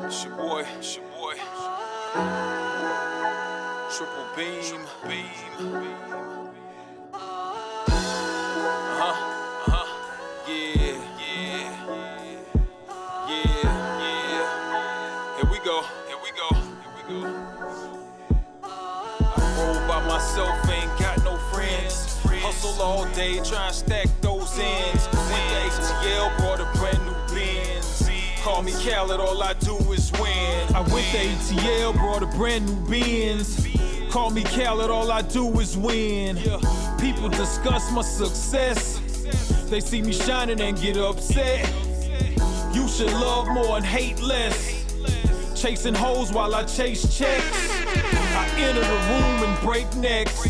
It's your boy. Triple beam. Yeah. Here we go. I roll by myself, ain't got no friends. Hustle all day, try and stack those ends. Went to ATL, brought a brand new Benz. Call me Khaled, all I do is win. I went to ATL, brought a brand new Benz. Call me Khaled, all I do is win. People discuss my success. They see me shining and get upset. You should love more and hate less. Chasing hoes while I chase checks. I enter the room and break necks.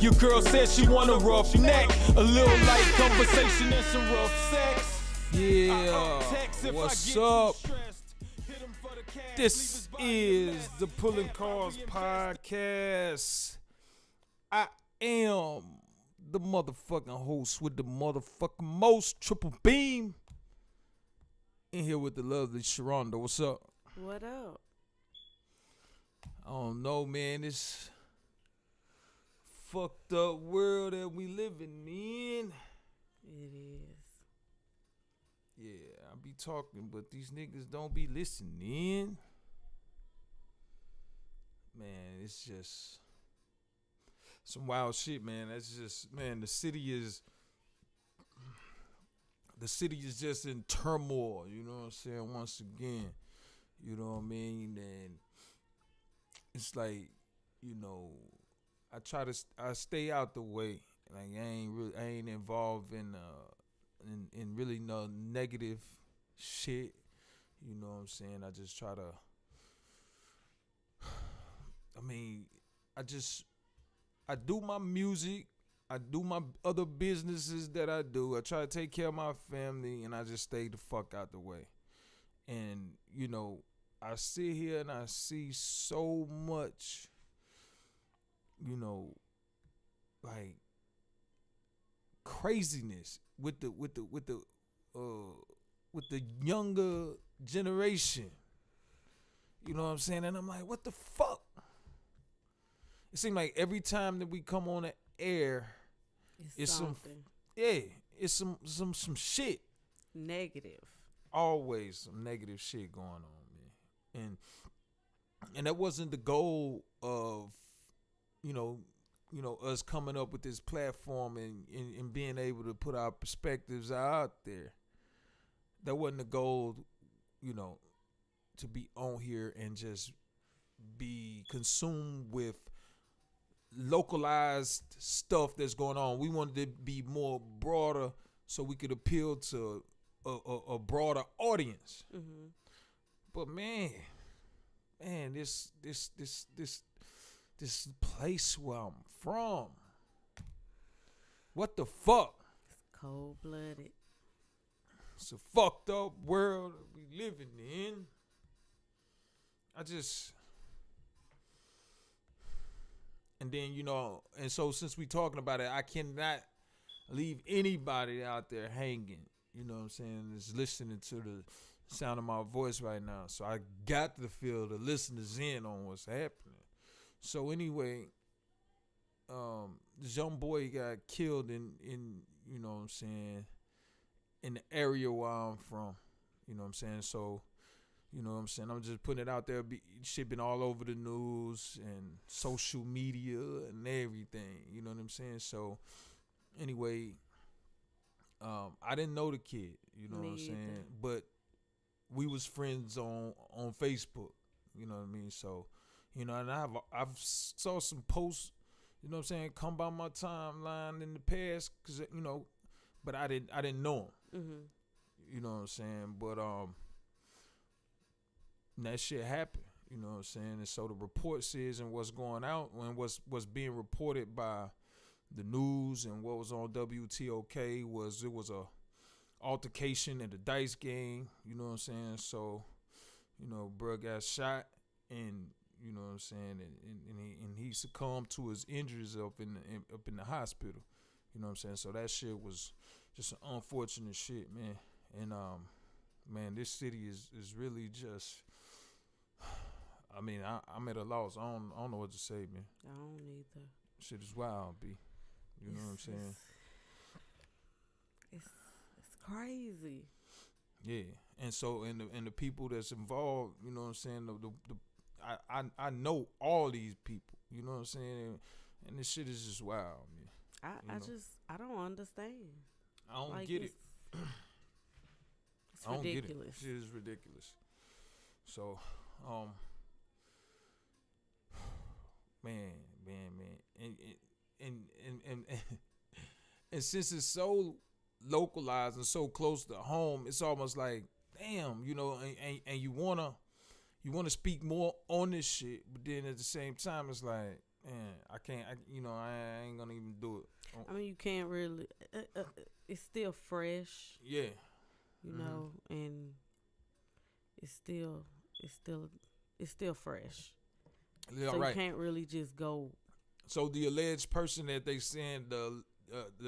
Your girl said she want a rough neck. A little light conversation and some rough sex. Yeah, what's up? This is the Pulling Cars Podcast. I am the motherfucking host with the motherfucking most, Triple Beam. In here with the lovely Sharonda. What's up? What up? I don't know, man. This fucked up world that we living in. It is. Yeah, I be talking, but these niggas don't be listening. Man, it's just some wild shit, man. That's just, man, the city is just in turmoil, you know what I'm saying, once again. You know what I mean? And it's like, you know, I stay out the way. Like I ain't involved in really no negative shit. You know what I'm saying? I just try to I do my music, I do my other businesses that I do. I try to take care of my family, and I just stay the fuck out the way. And, you know, I sit here and I see so much, you know, like craziness with the younger generation. You know what I'm saying? And I'm like, what the fuck? It seems like every time that we come on the air, it's something. It's some shit. Negative. Always some negative shit going on, man. And that wasn't the goal of, you know, us coming up with this platform and being able to put our perspectives out there. That wasn't the goal, you know, to be on here and just be consumed with localized stuff that's going on. We wanted to be more broader so we could appeal to a broader audience. Mm-hmm. But man, this place where I'm from, what the fuck? It's cold-blooded. It's a fucked up world we living in. And then, you know, and so since we talking about it, I cannot leave anybody out there hanging, you know what I'm saying, that's listening to the sound of my voice right now. So I got to feel the listeners in on what's happening. So anyway, this young boy got killed in you know what I'm saying, in the area where I'm from. You know what I'm saying? So, you know what I'm saying, I'm just putting it out there. Shit been all over the news and social media and everything. You know what I'm saying? So anyway, I didn't know the kid, you know what I'm saying? But we was friends on Facebook, you know what I mean? So, you know, and I've saw some posts, you know what I'm saying, come by my timeline in the past, cause, you know, but I didn't know him. Mm-hmm. You know what I'm saying? But that shit happened, you know what I'm saying? And so the report says, and what's going out and what's being reported by the news and what was on WTOK was, it was a altercation at a dice game, you know what I'm saying? So, you know, bro got shot, and you know what I'm saying, and he succumbed to his injuries up in the hospital. You know what I'm saying? So that shit was just an unfortunate shit, man. And man, this city is really just I mean, I'm at a loss. I don't know what to say, man. I don't either. Shit is wild, B. You know what I'm saying? It's crazy. Yeah. And so, and the people that's involved, you know what I'm saying? I know all these people. You know what I'm saying? And this shit is just wild, man. I don't understand. I don't Like, get it. It's I don't ridiculous. get it. Shit is ridiculous. So, man, and since it's so localized and so close to home, it's almost like, damn, you know, and you wanna speak more on this shit, but then at the same time, it's like, man, I can't, I ain't gonna even do it. I mean, you can't really. It's still fresh. Yeah. You know, and it's still fresh. Yeah, so right. you can't really just go. So the alleged person that they saying the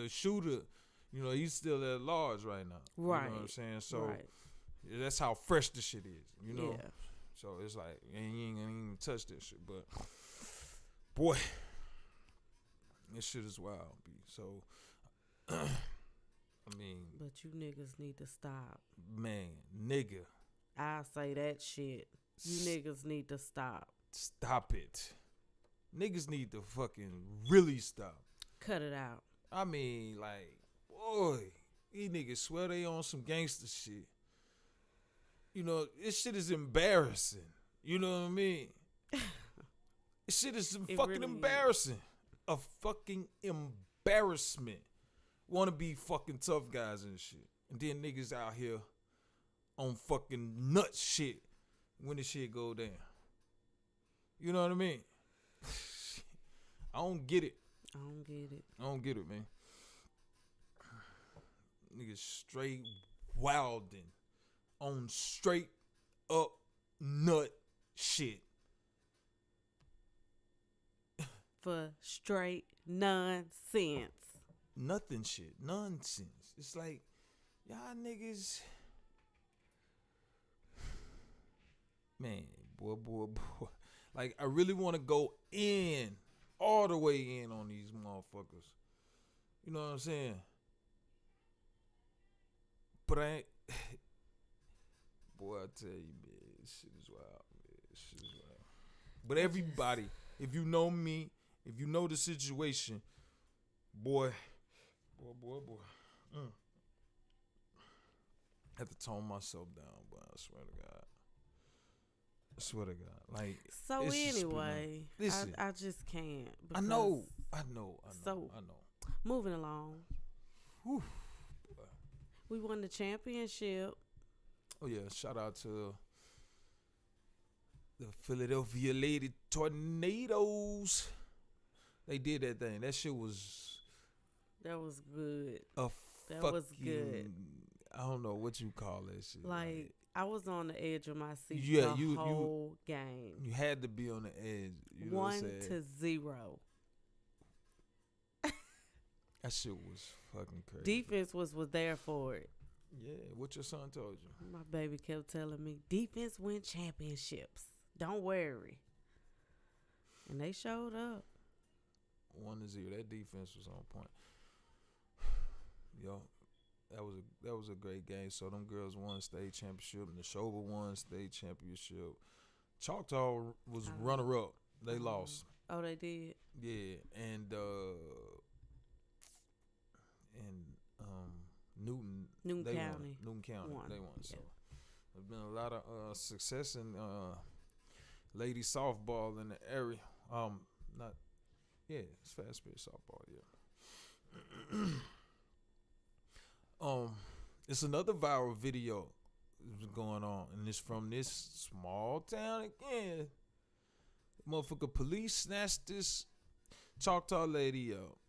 shooter, you know, he's still at large right now. Right. You know what I'm saying? So right. that's how fresh the shit is. You know. Yeah. So it's like, and you ain't gonna even touch that shit. But boy, this shit is wild, B. So I mean, but you niggas need to stop. Man, nigga. I say that shit. You niggas need to stop. Stop it. Niggas need to fucking really stop. Cut it out. I mean, like, boy, these niggas swear they on some gangster shit. You know, this shit is embarrassing. You know what I mean? This shit is fucking really embarrassing. A fucking embarrassment. Want to be fucking tough guys and shit. And then niggas out here on fucking nut shit when the shit go down. You know what I mean? I don't get it. I don't get it. I don't get it, man. Niggas straight wildin' on straight up nut shit. For straight nonsense. Nothing shit. Nonsense. It's like, y'all niggas. Man, boy. Like, I really want to go in, all the way in on these motherfuckers. You know what I'm saying? But I ain't. Boy, I tell you, man, this shit is wild, man. This shit is wild. But everybody, if you know me, if you know the situation, boy. I have to tone myself down, but I swear to God. Like, so it's just anyway, listen, I just can't. I know. So, moving along. Whew. We won the championship. Oh yeah, shout out to the Philadelphia Lady Tornadoes. They did that thing. That shit was good. That was good. I don't know what you call that shit. Like, I was on the edge of my seat Yeah, the whole game. You had to be on the edge. You know what I'm saying? 1-0. That shit was fucking crazy. Defense was there for it. Yeah, what your son told you. My baby kept telling me, defense win championships. Don't worry. And they showed up. 1-0. That defense was on point. Yo, that was a great game. So them girls won state championship, and the Neshoba won state championship. Choctaw was runner up. They lost. Oh, they did. Yeah, and Newton County. Newton County won. They won. Yeah. So there's been a lot of success in lady softball in the area. It's fast pitch softball. Yeah. It's another viral video that's going on, and it's from this small town again. Motherfucker, police snatched this Choctaw lady up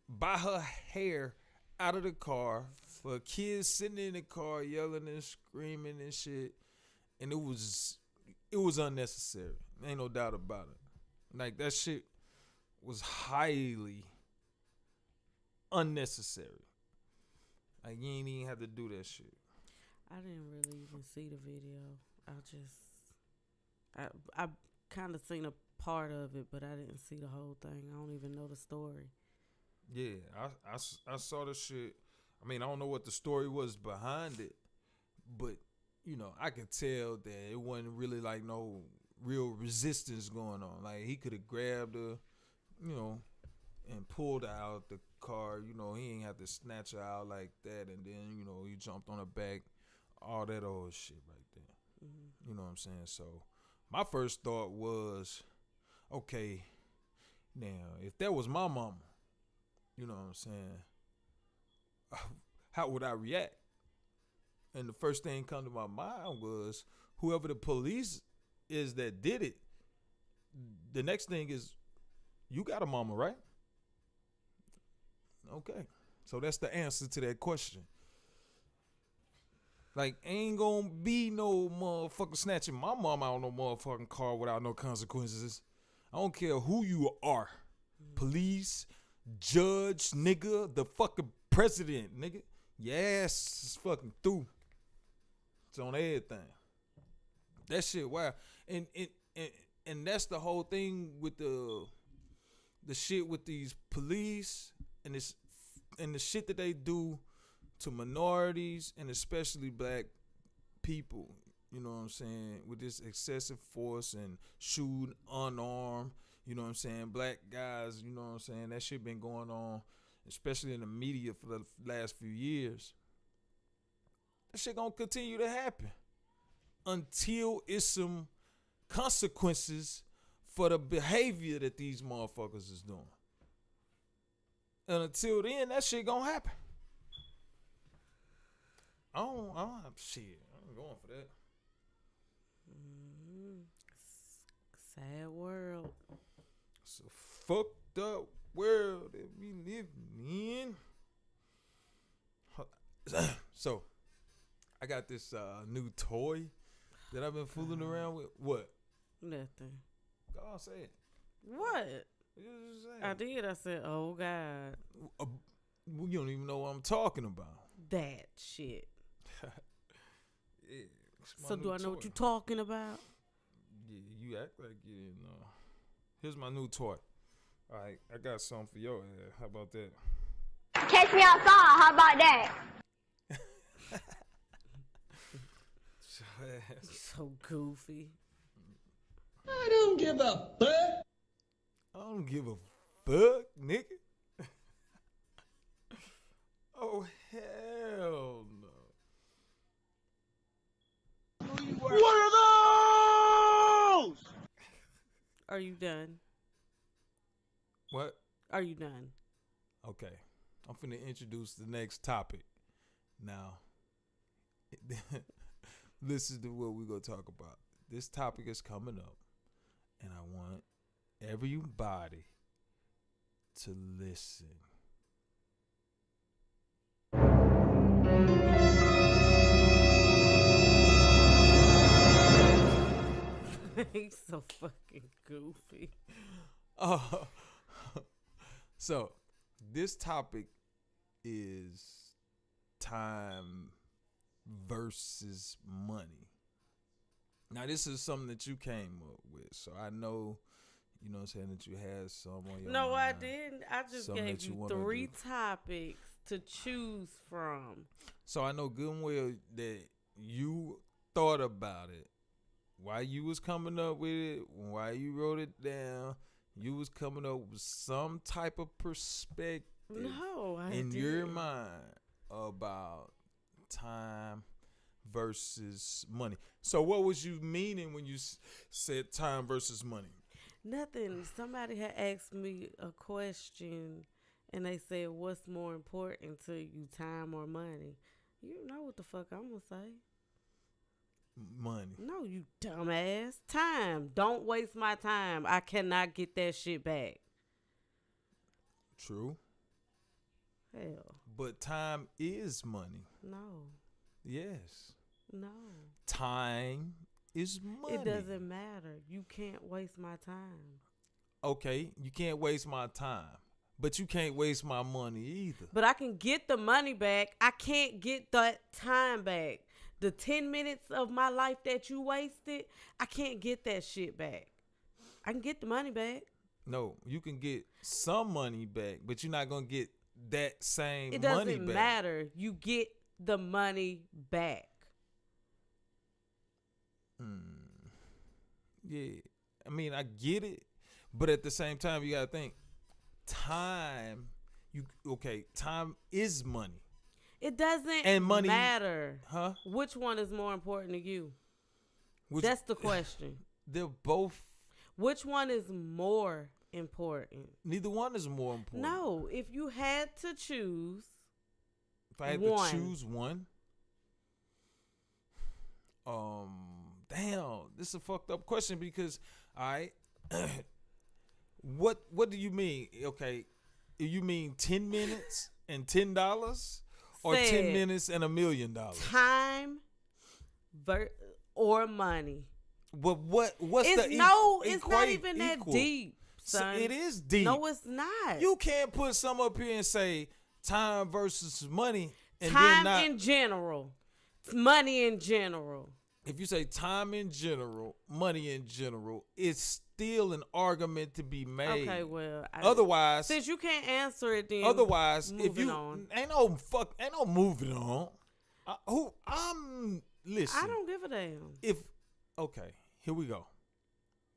by her hair out of the car for kids sitting in the car yelling and screaming and shit, and it was unnecessary. Ain't no doubt about it. Like, that shit was highly unnecessary. Like, you ain't even have to do that shit. I didn't really even see the video. I kind of seen a part of it, but I didn't see the whole thing. I don't even know the story. Yeah, I saw the shit. I mean, I don't know what the story was behind it, but you know, I could tell that it wasn't really like no real resistance going on. Like he could have grabbed her, you know, and pulled her out the car. You know, he ain't have to snatch her out like that, and then you know he jumped on her back, all that old shit right there. Mm-hmm. You know what I'm saying? So my first thought was, okay, now if that was my mama, you know what I'm saying, how would I react? And the first thing come to my mind was whoever the police is that did it. The next thing is, you got a mama, right? Okay. So that's the answer to that question. Like, ain't gonna be no motherfucker snatching my mama out of no motherfucking car without no consequences. I don't care who you are. Police, judge, nigga, the fucking president, nigga. Yes, it's fucking through. It's on everything. That shit, wow. And that's the whole thing with the shit with these police and the shit that they do to minorities and especially black people. You know what I'm saying? With this excessive force and shooting unarmed. You know what I'm saying? Black guys, you know what I'm saying? That shit been going on, especially in the media for the last few years. That shit gonna continue to happen until it's some consequences for the behavior that these motherfuckers is doing. And until then, that shit gonna happen. I don't shit. I ain't going for that. Sad world. It's a fucked up world that we living in. So, I got this new toy that I've been fooling around with. What? Nothing. Go on, say it. What? You just say I it. did. I said, oh, God. You don't even know what I'm talking about. That shit. Yeah, it's my So new do I know toy. what you're talking about? Yeah, you act like you didn't know. Here's my new toy. All right, I got something for your ass. How about that? Catch me outside. How about that? So goofy. I don't give a fuck. I don't give a fuck, nigga. Oh, hell no. What are those? Are you done? What? Are you done? Okay. I'm finna introduce the next topic. Now, listen to what we're going to talk about. This topic is coming up, and I want everybody to listen. He's so fucking goofy. So, this topic is time versus money. Now, this is something that you came up with, so I know, you know what I'm saying, that you had some on your No, mind. I didn't. I just Something gave that you you wanna 3 do. topics to choose from. So I know good and well that you thought about it. Why you was coming up with it, why you wrote it down, you was coming up with some type of perspective No, I in didn't. your mind about time versus money. So what was you meaning when you said time versus money? Nothing. Somebody had asked me a question, and they said, "What's more important to you, time or money?" You know what the fuck I'm gonna say? Money. No, you dumbass. Time. Don't waste my time. I cannot get that shit back. True. Hell, But time is money. no, Yes. no. Time is money. It doesn't matter. You can't waste my time. Okay, you can't waste my time, but you can't waste my money either. But I can get the money back. I can't get that time back. the 10 minutes of my life that you wasted, I can't get that shit back. I can get the money back. No, you can get some money back, but you're not gonna get that same It money doesn't back. matter. You get the money back. Yeah, I mean, I get it, but at the same time, you gotta think time. Time is money. It doesn't And money- matter. Huh? Which one is more important to you? Which, That's the question. they're both. Which one is more important? Neither one is more important. No, if you had to choose, If I had one. to choose one, damn, this is a fucked up question because what do you mean? Okay, you mean 10 minutes and $10, or 10 Said minutes and $1 million? time or money. But what's It's the it's not even that equal? deep, So son. it is deep. No, it's not. You can't put some up here and say time versus money, and then Time not. in general, money in general. If you say time in general, money in general, it's still an argument to be made. Okay, well, Otherwise, since you can't answer it, then if moving you on. ain't no moving on. Listen. I don't give a damn. Okay, here we go.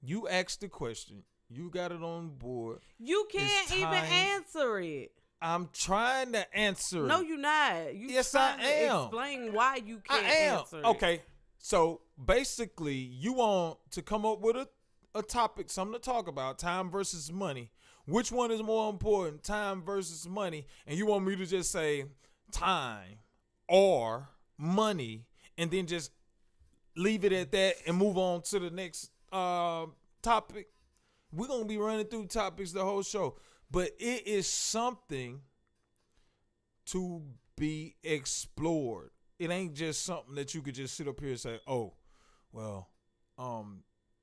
You asked the question. You got it on board. You can't even time. answer it. I'm trying to answer. No, you're not. You Yes, trying I to am. Explain why you I can't am. answer it. Okay. So basically, you want to come up with a topic, something to talk about, time versus money. Which one is more important, time versus money? And you want me to just say time or money and then just leave it at that and move on to the next topic? We're going to be running through topics the whole show. But it is something to be explored. It ain't just something that you could just sit up here and say, oh, well,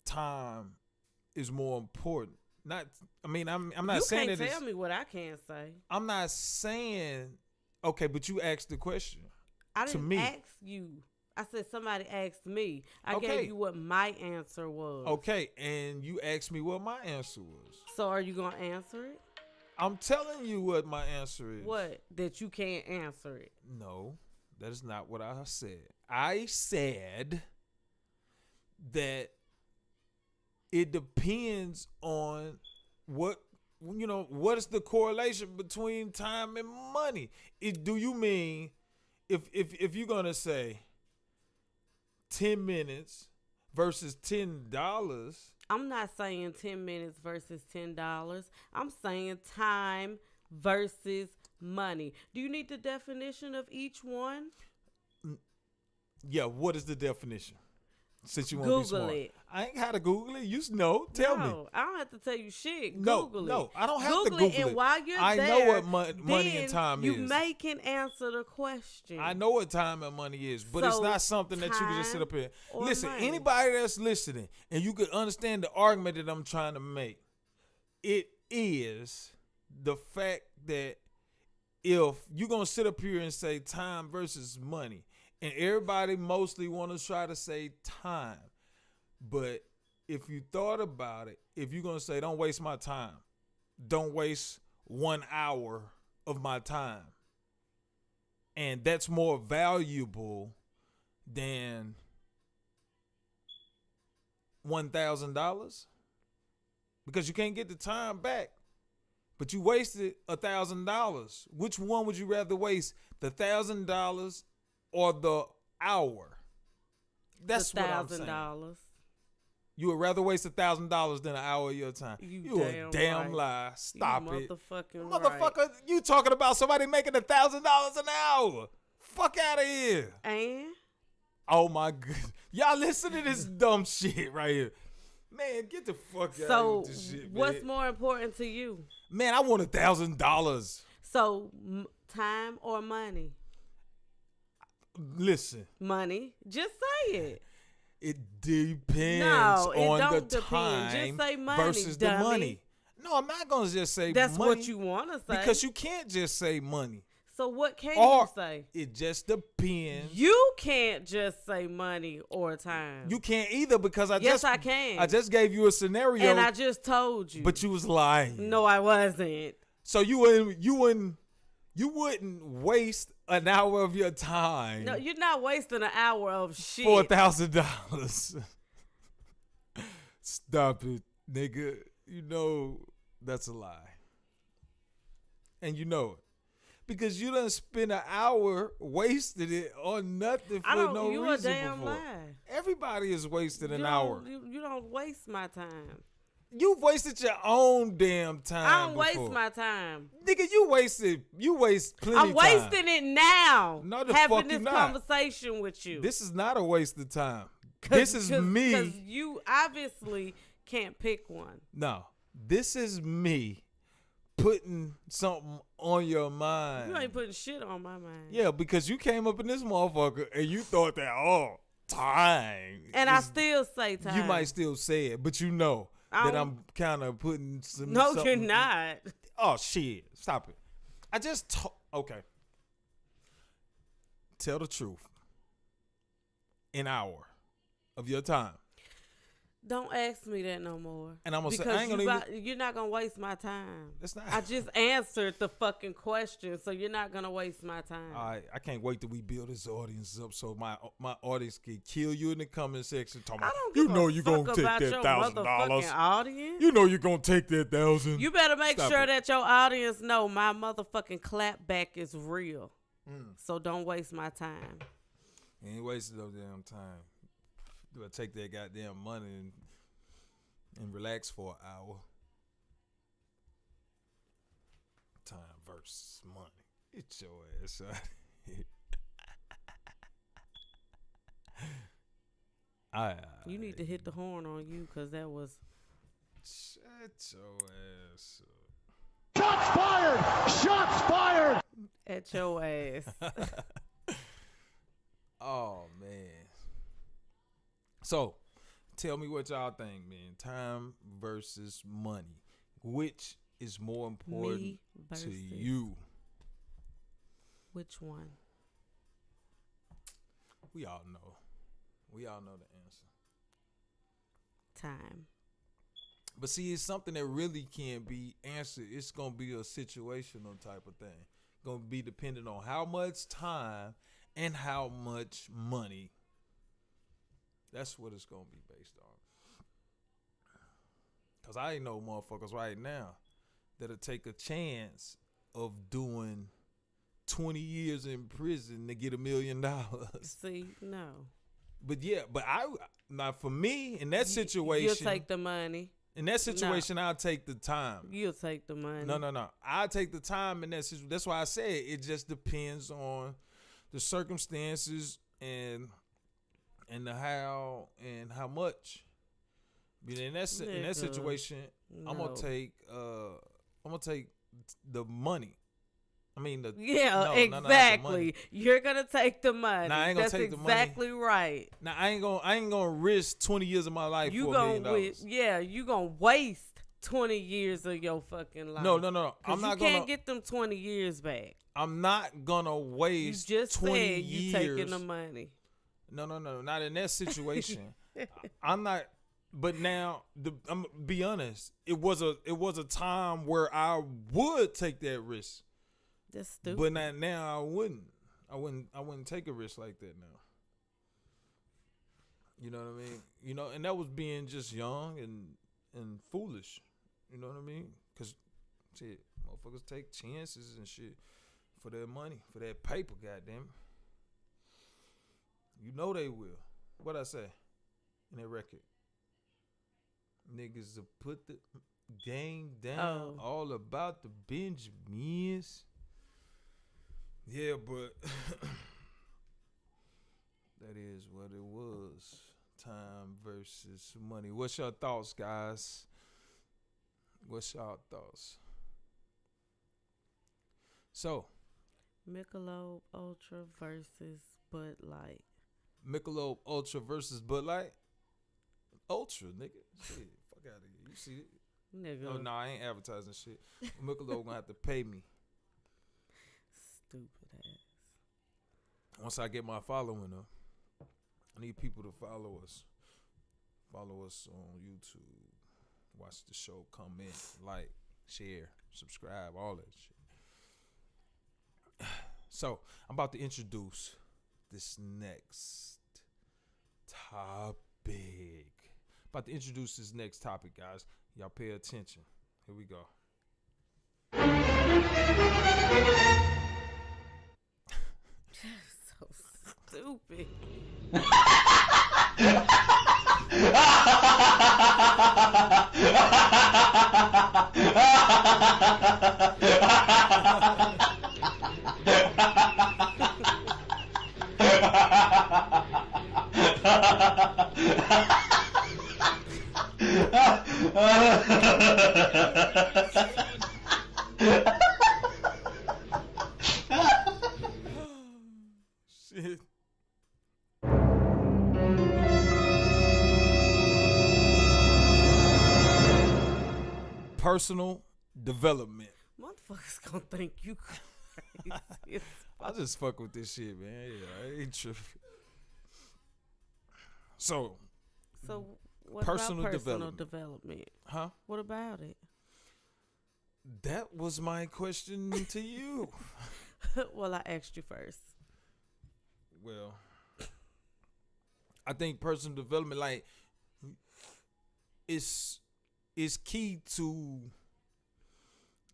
time is more important. I'm not saying that You can't tell me what I can't say. I'm not saying, okay, but you asked the question. I to didn't me. ask you. I said somebody asked me. I Okay. gave you what my answer was. Okay, and you asked me what my answer was. So are you going to answer it? I'm telling you what my answer is. What? That you can't answer it. No, that is not what I said. I said that it depends on what is the correlation between time and money. Do you mean if you're gonna say 10 minutes versus $10? I'm not saying 10 minutes versus $10. I'm saying time versus money. Do you need the definition of each one? Yeah, what is the definition? Since you want to be Google smart. it. I ain't had to Google it. You know. Tell me. No, I don't have to tell you shit. No, Google it. no, I don't have to Google Google it. it. And while you're I there, know what money and then time you is. may can answer the question. I know what time and money is, but it's So, not something that you can just sit time up here. or Listen, money? anybody that's listening, and you can understand the argument that I'm trying to make, it is the fact that if you're going to sit up here and say time versus money, and everybody mostly want to try to say time, but if you thought about it, if you're going to say don't waste my time, don't waste 1 hour of my time, and that's more valuable than $1,000 because you can't get the time back, but you wasted $1,000. Which one would you rather waste, the $1,000 or the hour? That's what I'm saying. $1,000. You would rather waste $1,000 than an hour of your time. You a damn right. lie. Stop you it. Motherfucking Motherfucker, right. you talking about somebody making $1,000 an hour. Fuck out of here. And Oh my god. Y'all listen to this dumb shit right here. Man, get the fuck out so of this shit, what's man. more important to you? Man, I want $1,000. So time or money? Listen, Money. Just say it. it depends No, it on don't the depend. time Just say money, versus dummy. the money. No, I'm not gonna just say That's money what you want to say. because you can't just say money. So what can Or you say? it just depends. You can't just say money or time. You can't either because I can. just gave you a scenario And I just told you. but you was lying. No, I wasn't. So you wouldn't waste an hour of your time. No, you're not wasting an hour of shit. For $1,000. Stop it, nigga. You know that's a lie. And you know it. Because you done spend an hour wasted it on nothing for no you reason a damn before. lie. Everybody has wasted an You hour. You don't waste my time. You've wasted your own damn time. I don't before. waste my time. Nigga, you waste plenty I'm time. wasting it now. No, the having fuck this you not. conversation with you. This is not a waste of time. This is me. Because you obviously can't pick one. No, this is me putting something on your mind. You ain't putting shit on my mind. Yeah, because you came up in this motherfucker and you thought that, time. And I still say time. You might still say it, but you know that I'm kind of putting some. No, something. you're not. Oh, shit. Stop it. I just okay. Tell the truth. An hour of your time. Don't ask me that no more. And I'm gonna say, because I ain't gonna you're not gonna waste my time. That's not. I just answered the fucking question, so you're not gonna waste my time. All right, I can't wait till we build this audience up so my audience can kill you in the comment section. Talking I about, don't give you know a you're fuck gonna take about that your $1,000. motherfucking audience. You know you're gonna take that $1,000. You better make Stop sure it. that your audience know my motherfucking clapback is real. So don't waste my time. You ain't wasting no damn time. You better take that goddamn money and relax for an hour. Time versus money. Get your ass out of here. You need to hit the horn on you because that was. Shut your ass up. Shots fired! Shots fired! At your ass. Oh, man. So, tell me what y'all think, man. Time versus money. Which is more important Me to versus- you? Which one? We all know. We all know the answer. Time. But see, it's something that really can't be answered. It's going to be a situational type of thing. Going to be dependent on how much time and how much money. That's what it's going to be based on. Because I ain't know motherfuckers right now that'll take a chance of doing 20 years in prison to get $1 million. See, no. But yeah, now for me, in that situation. You'll take the money. In that situation, I'll take the time. You'll take the money. No. I'll take the time in that situation. That's why I said it just depends on the circumstances and the how and how much. But in that situation, I'm gonna take the money. I mean the exactly. You're gonna take the money. Nah, I ain't gonna That's take the money. exactly right. Now I ain't gonna risk 20 years of my life for $1 million. You gonna waste 20 years of your fucking life. No. I'm not gonna. You can't get them 20 years back. I'm not gonna waste. You just 20 said you years. taking the money. No, not in that situation. I'm not. But now, I'm gonna be honest. It was a time where I would take that risk. That's stupid. But now I wouldn't. I wouldn't take a risk like that now. You know what I mean? You know, and that was being just young and foolish. You know what I mean? Cause shit, motherfuckers take chances and shit for their money, for that paper. Goddamn. You know they will. What I say in that record? Niggas to put the gang down. All about the Benjamins. Yeah, but that is what it was. Time versus money. What's your thoughts, guys? What's your thoughts? So, Michelob Ultra versus Bud Light. Michelob Ultra versus Bud Light? Ultra, nigga. Shit, fuck out of here. You see it? Nigga. Oh, no, I ain't advertising shit. Michelob gonna have to pay me. Stupid ass. Once I get my following up, I need people to follow us. Follow us on YouTube. Watch the show, comment, like, share, subscribe, all that shit. So, I'm about to introduce this next topic. Guys. Y'all pay attention. Here we go. So stupid. Shit. Personal development. Motherfuckers gonna think you crazy. I just fuck with this shit, man. Yeah, I ain't tripping. So, So what Personal about personal development. development? huh? What about it? That was my question to you. Well, I asked you first. Well, I think personal development, like, is key to,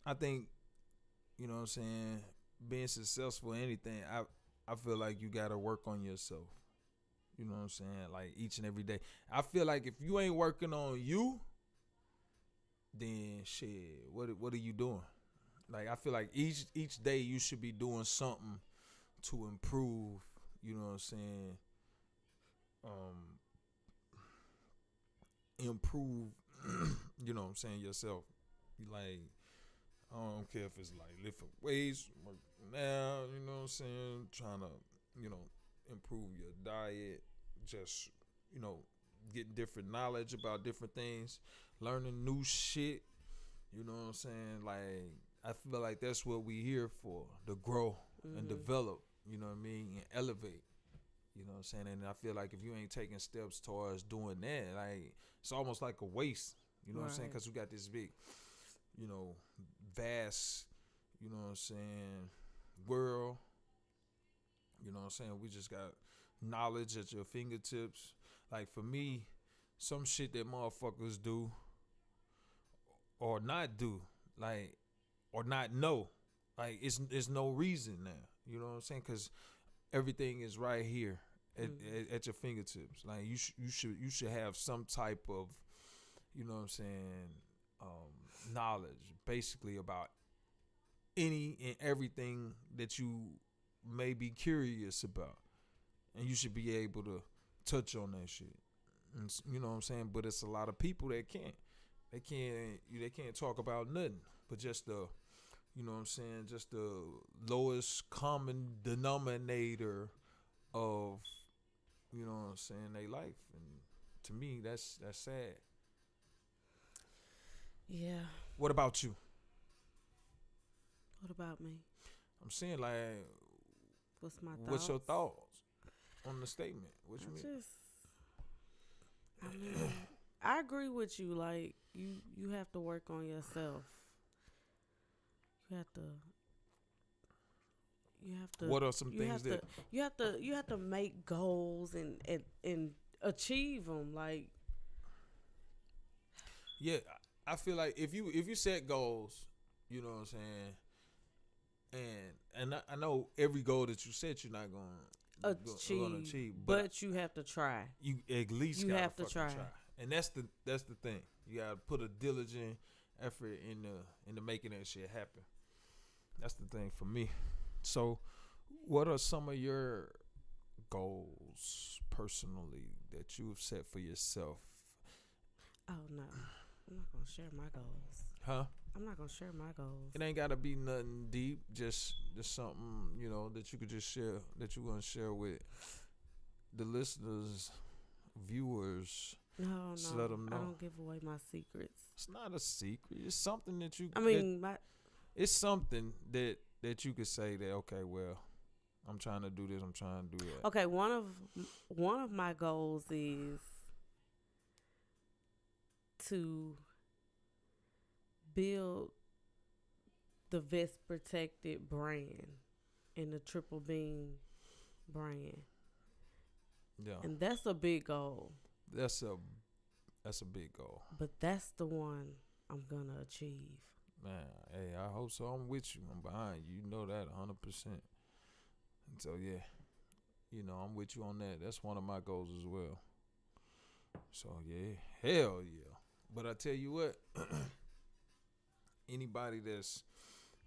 I think, you know what I'm saying, being successful in anything. I feel like you gotta work on yourself. You know what I'm saying? Like, each and every day. I feel like if you ain't working on you, then shit, what are you doing? Like, I feel like each day you should be doing something to improve, you know what I'm saying? Improve, you know what I'm saying, yourself. Like, I don't care if it's like lifting weights, working now, you know what I'm saying, trying to, you know, improve your diet, just, you know, getting different knowledge about different things, learning new shit, you know what I'm saying? Like, I feel like that's what we here for, to grow and develop, you know what I mean, and elevate. You know what I'm saying? And I feel like if you ain't taking steps towards doing that, like, it's almost like a waste. You know what I'm saying? Because we got this big, you know, vast, you know what I'm saying, world. You know what I'm saying? We just got knowledge at your fingertips. Like, for me, some shit that motherfuckers do or not do, like, or not know, like, it's no reason now. You know what I'm saying? Because everything is right here at your fingertips. Like, you should have some type of, you know what I'm saying, knowledge basically about any and everything that you may be curious about, and you should be able to touch on that shit. And, you know what I'm saying? But it's a lot of people that can't. They can't talk about nothing but just the, you know what I'm saying, just the lowest common denominator of, you know what I'm saying, their life. And to me, that's sad. Yeah. What about you? What about me? I'm saying, like, What's my thoughts? what's your thoughts on the statement? What you mean? I mean, I agree with you. Like, you have to work on yourself. You have to. What are some things that you have to make goals and achieve them? Like, yeah, I feel like if you set goals, you know what I'm saying, and I know every goal that you set you're not gonna achieve, but you have to try. You at least You gotta have to fucking try. And that's the thing. You gotta put a diligent effort into making that shit happen. That's the thing for me. So, what are some of your goals personally that you've set for yourself? Oh no, I'm not gonna share my goals. Huh? I'm not gonna share my goals. It ain't gotta be nothing deep. Just something, you know, that you could just share, that you're gonna share with the listeners, viewers. No, Just let 'em know. I don't give away my secrets. It's not a secret. It's something that you. I mean, it's something that that you could say that, okay, well, I'm trying to do this, I'm trying to do that? Okay, one of my goals is to build the vest protected brand and the triple beam brand. Yeah. And that's a big goal. That's a big goal. But that's the one I'm gonna achieve. Man, hey, I hope so. I'm with you. I'm behind you. You know that 100%. And so, yeah, I'm with you on that. That's one of my goals as well. So, yeah, hell yeah. But I tell you what, anybody that's,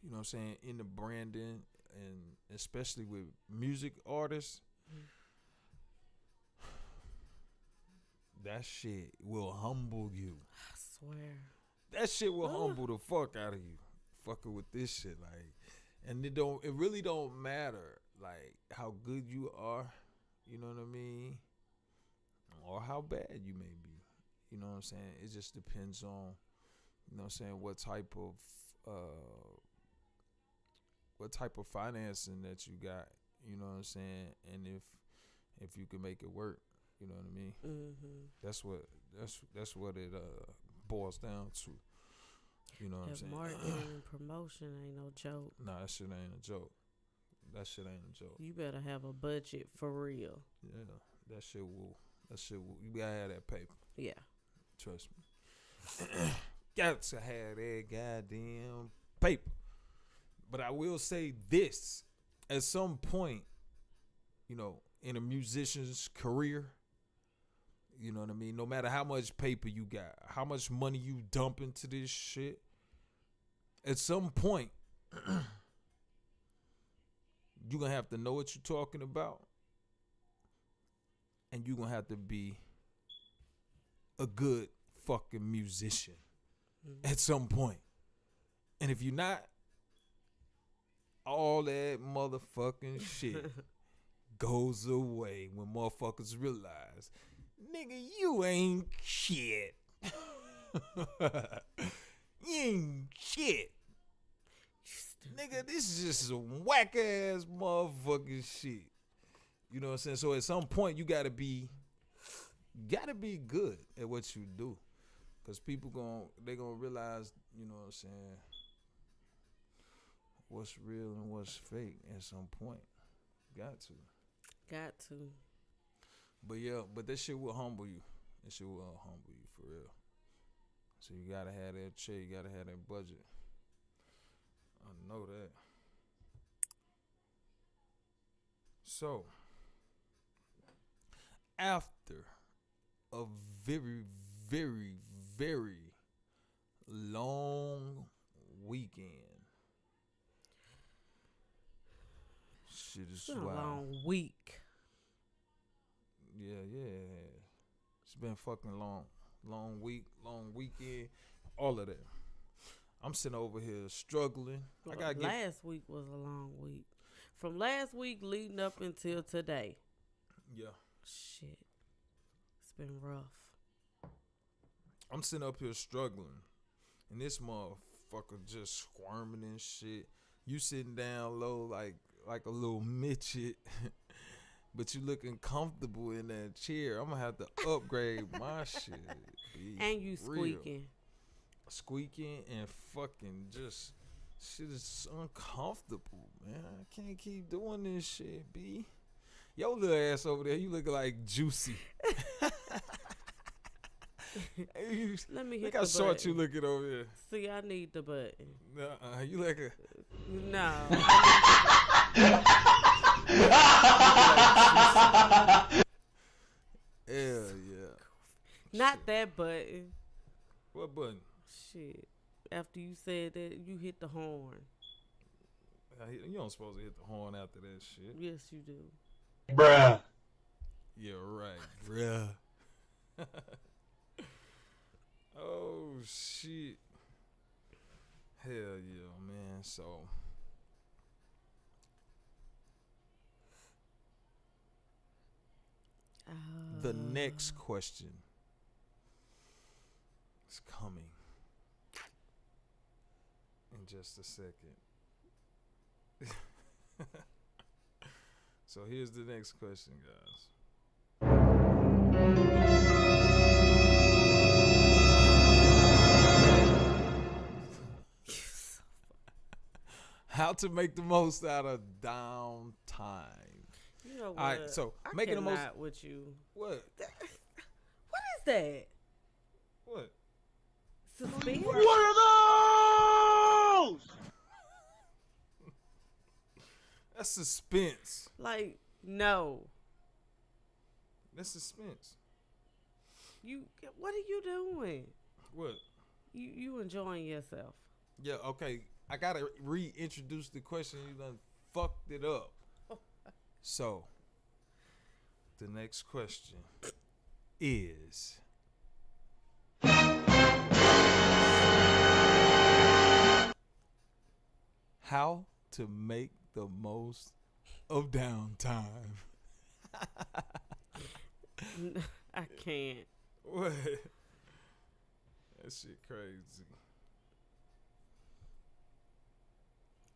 in the branding and especially with music artists, that shit will humble you. I swear. That shit will humble the fuck out of you. Fucking with this shit, like, and it really don't matter, like, how good you are, you know what I mean, or how bad you may be, you know what I'm saying. It just depends on, what type of financing that you got, you know what I'm saying, and if you can make it work, you know what I mean. That's what it boils down to. You know what I'm saying? Marketing and promotion ain't no joke. Nah, that shit ain't a joke. You better have a budget for real. Yeah, that shit will. You gotta have that paper. Yeah. Trust me. Got to have that goddamn paper. But I will say this: at some point, in a musician's career, you know what I mean? No matter how much paper you got, how much money you dump into this shit, at some point, you're going to have to know what you're talking about. And you're going to have to be a good fucking musician at some point. And if you're not, all that motherfucking shit goes away when motherfuckers realize, nigga, you ain't shit. You ain't shit. Nigga, this is just some whack ass motherfucking shit. You know what I'm saying? So at some point you gotta be good at what you do. Cause people they gonna realize, you know what I'm saying, what's real and what's fake at some point. Got to. But yeah, that shit will humble you. That shit will humble you for real. So you gotta have that check, you gotta have that budget. I know that. So after a very, very, very long weekend. Shit is It's been a wild. long week. Yeah. It's been fucking long. Long week, long weekend, all of that. I'm sitting over here struggling. Last week was a long week. From last week leading up until today. Yeah. Shit. It's been rough. I'm sitting up here struggling. And this motherfucker just squirming and shit. You sitting down low like a little midget. But you looking comfortable in that chair. I'm going to have to upgrade my shit. And you squeaking. Squeaking and fucking just, shit is uncomfortable, man. I can't keep doing this shit, B. Your little ass over there, you looking like Juicy. Let me hit look the how short button. you looking over there. See, I need the button. You like a... No. Hell yeah. Not Shit. that button. What button? Shit. After you said that, you hit the horn. You don't supposed to hit the horn after that shit. Yes, you do. Bruh. Yeah, right, bruh. Oh, shit. Hell yeah, man. So, the next question is coming in just a second. So here's the next question, guys. How to make the most out of downtime. You know what? All right, so I making the most. cannot with you. What? What is that? What? Suspense? What are those? That's suspense. Like, no. That's suspense. What are you doing? What? You enjoying yourself. Yeah, okay. I gotta reintroduce the question. You done fucked it up. So, the next question is, how to make the most of downtime. I can't. What? That shit crazy.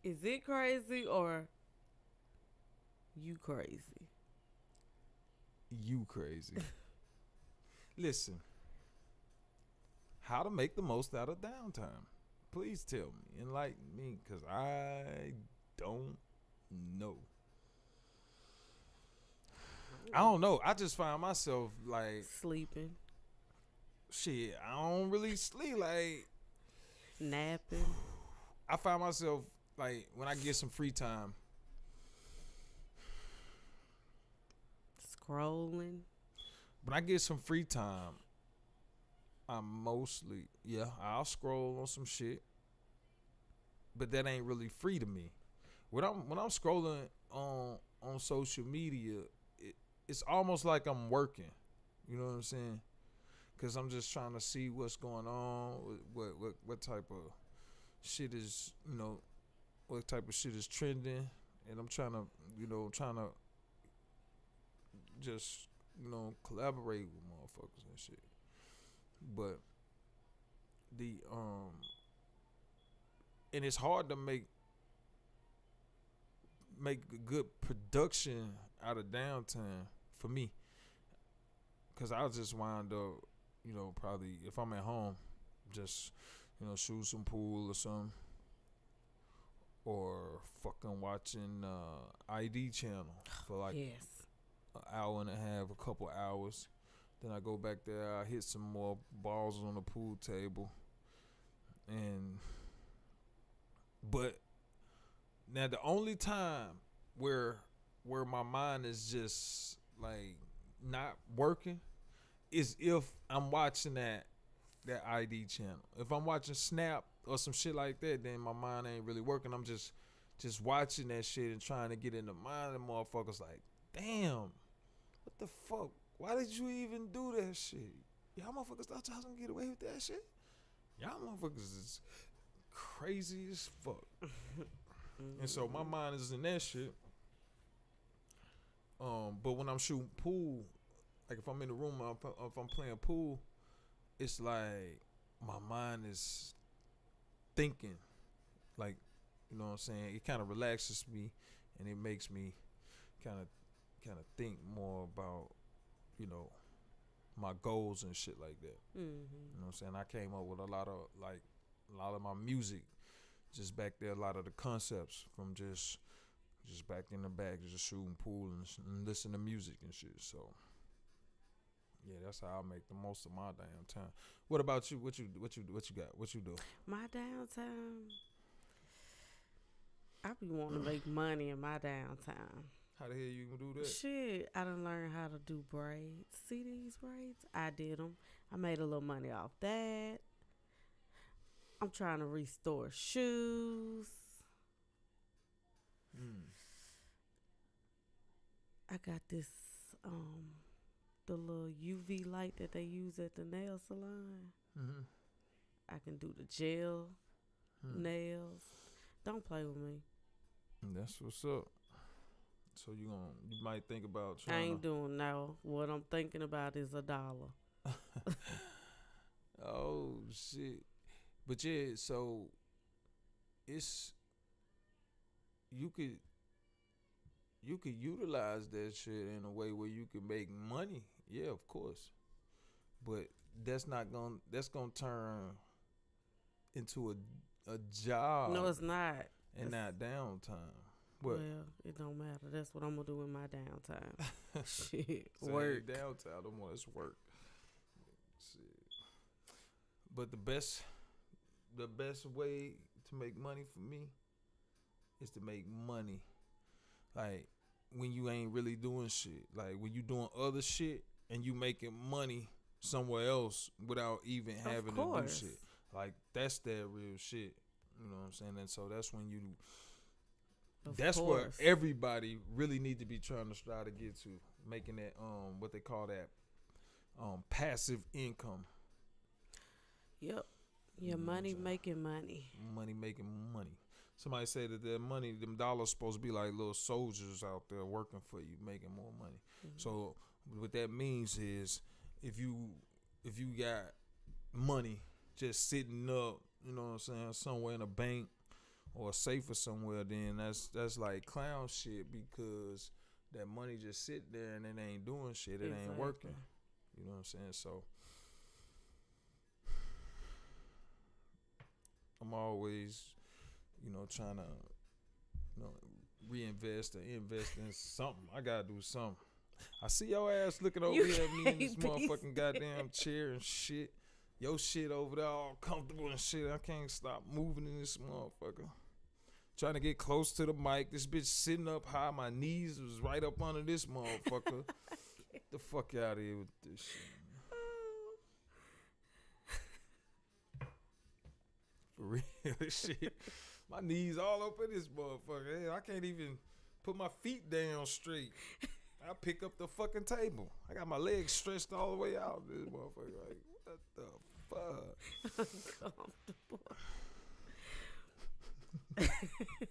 Is it crazy or you crazy? You crazy. Listen, how to make the most out of downtime. Please tell me, enlighten me, because I don't know. I don't know. I just find myself like, Sleeping, shit, I don't really sleep. Like, napping. I find myself like, when I get some free time, Scrolling. when I get some free time, I'm mostly, I'll scroll on some shit, but that ain't really free to me. When I'm scrolling on social media, it's almost like I'm working. You know what I'm saying? Because I'm just trying to see what's going on, what type of shit is, what type of shit is trending, and I'm trying to just, collaborate with motherfuckers and shit. But and it's hard to make a good production out of downtime for me, because I'll just wind up, probably if I'm at home, just, shoot some pool or something, or fucking watching ID channel for like Yes. an hour and a half, a couple hours. Then I go back there, I hit some more balls on the pool table. But now the only time where my mind is just like not working is if I'm watching that ID channel. If I'm watching Snap or some shit like that, then my mind ain't really working. I'm just watching that shit and trying to get in the mind of motherfuckers like, damn, what the fuck? Why did you even do that shit? Y'all motherfuckers thought y'all was gonna get away with that shit? Y'all motherfuckers is crazy as fuck. And so my mind is in that shit. But when I'm shooting pool, like if I'm in the room, if I'm playing pool, it's like my mind is thinking. Like, you know what I'm saying? It kind of relaxes me, and it makes me kind of think more about, my goals and shit like that. Mm-hmm. You know what I'm saying? I came up with a lot of my music just back there, a lot of the concepts from just back in the back, just shooting pool and listen to music and shit. So yeah, that's how I make the most of my damn time. What about you? What you got? What you do? My downtime, I be wanting to make money in my downtime. How the hell you gonna do that? Shit, I done learned how to do braids. See these braids? I did them. I made a little money off that. I'm trying to restore shoes. I got this, the little UV light that they use at the nail salon. Mm-hmm. I can do the gel nails. Don't play with me. That's what's up. So you might think about I trying ain't doing no. What I'm thinking about is $1. Oh shit. But yeah, so it's you could utilize that shit in a way where you can make money. Yeah, of course. But that's gonna turn into a job. No, it's not. And not downtime. Well, it don't matter. That's what I'm gonna do in my downtime. Shit, so work. Downtime, no more. It's work. Shit. But the best way to make money for me is to make money, like when you ain't really doing shit. Like when you doing other shit and you making money somewhere else without even having to do shit. Like that's that real shit. You know what I'm saying? And so that's when you. That's what everybody really need to be trying to strive to get to, making that what they call that passive income. Yep. Your money making money. Money making money. Somebody said that their money, them dollars supposed to be like little soldiers out there working for you, making more money. Mm-hmm. So what that means is if you got money just sitting up, you know what I'm saying, somewhere in a bank or a safe or somewhere, then that's like clown shit, because that money just sit there and it ain't doing shit. It ain't working. You know what I'm saying? So I'm always, trying to, reinvest or invest in something. I gotta do something. I see your ass looking over here at me in this motherfucking goddamn chair and shit. Your shit over there all comfortable and shit. I can't stop moving in this motherfucker. Trying to get close to the mic. This bitch sitting up high. My knees was right up under this motherfucker. Get the fuck out of here with this shit. For real shit. My knees all up in this motherfucker. Hey, I can't even put my feet down straight. I pick up the fucking table. I got my legs stretched all the way out. This motherfucker, like, what the fuck? Uncomfortable.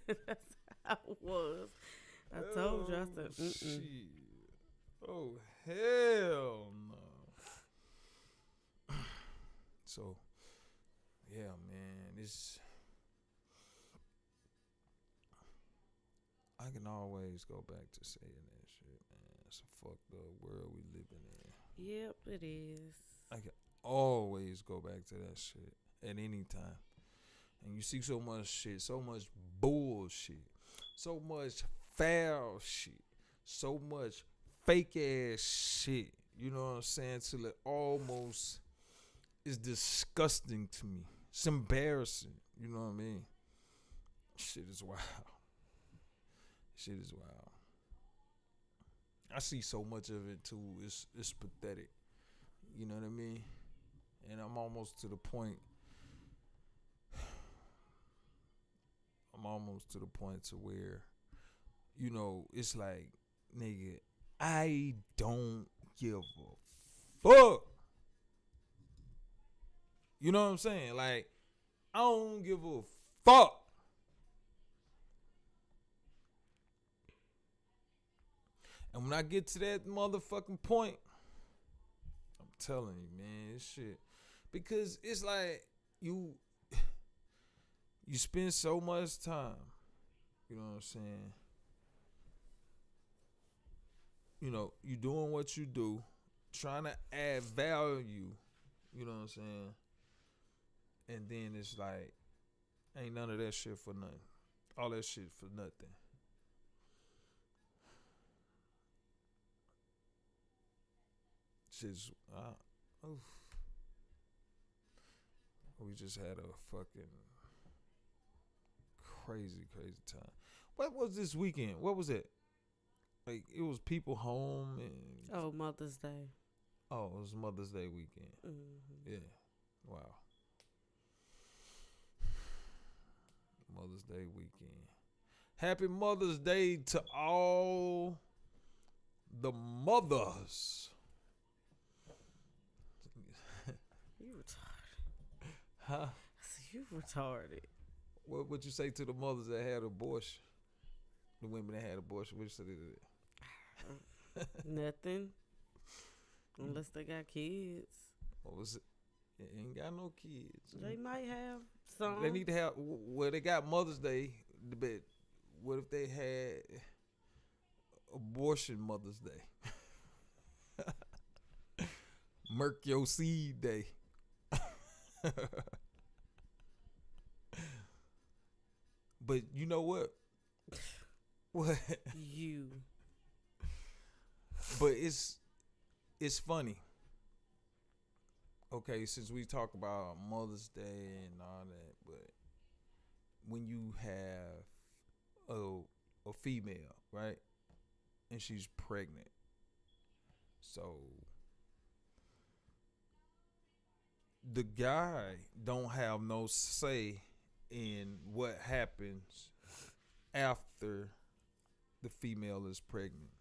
That's how it was. I told you. I said, shit. Oh, hell no. So, yeah, man, it's. I can always go back to saying that shit, man. It's a fucked up world we living in. Yep, it is. I can always go back to that shit at any time. And you see so much shit, so much bullshit, so much foul shit, so much fake ass shit. You know what I'm saying? Till it almost is disgusting to me. It's embarrassing. You know what I mean? Shit is wild. Shit is wild. I see so much of it too. It's pathetic. You know what I mean? And I'm almost to the point. To where, it's like, nigga, I don't give a fuck. You know what I'm saying? Like, I don't give a fuck. And when I get to that motherfucking point, I'm telling you, man, this shit. Because it's like you spend so much time, you know what I'm saying? You doing what you do, trying to add value, you know what I'm saying? And then it's like, ain't none of that shit for nothing. All that shit for nothing. Shit's, we just had a fucking crazy time. What was this weekend? What was it? Like, it was people home and... Oh, Mother's Day. Oh, it was Mother's Day weekend. Mm-hmm. Yeah. Wow. Mother's Day weekend. Happy Mother's Day to all the mothers. You retarded. Huh? You retarded. What would you say to the mothers that had abortion? The women that had abortion, what you say to that? Nothing. Unless they got kids. What was it? They ain't got no kids. They might have some. They need to have, well, they got Mother's Day, but what if they had abortion Mother's Day? Murk your seed day. But you know what? What? You. But it's funny. Okay, since we talk about Mother's Day and all that, but when you have a female, right? And she's pregnant. So the guy don't have no say in what happens after the female is pregnant.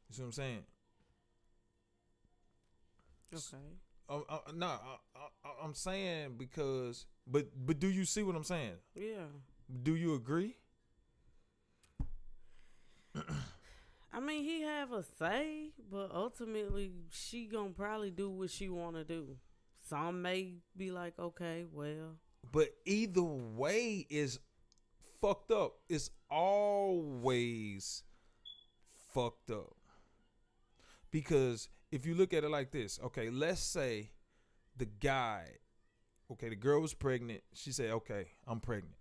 You see what I'm saying? Okay. I'm saying because, but do you see what I'm saying? Yeah. Do you agree? I mean, he have a say, but ultimately, she gonna probably do what she wanna do. Some may be like, okay, well. But either way is fucked up. It's always fucked up. Because if you look at it like this, okay, let's say the girl was pregnant. She said, okay, I'm pregnant.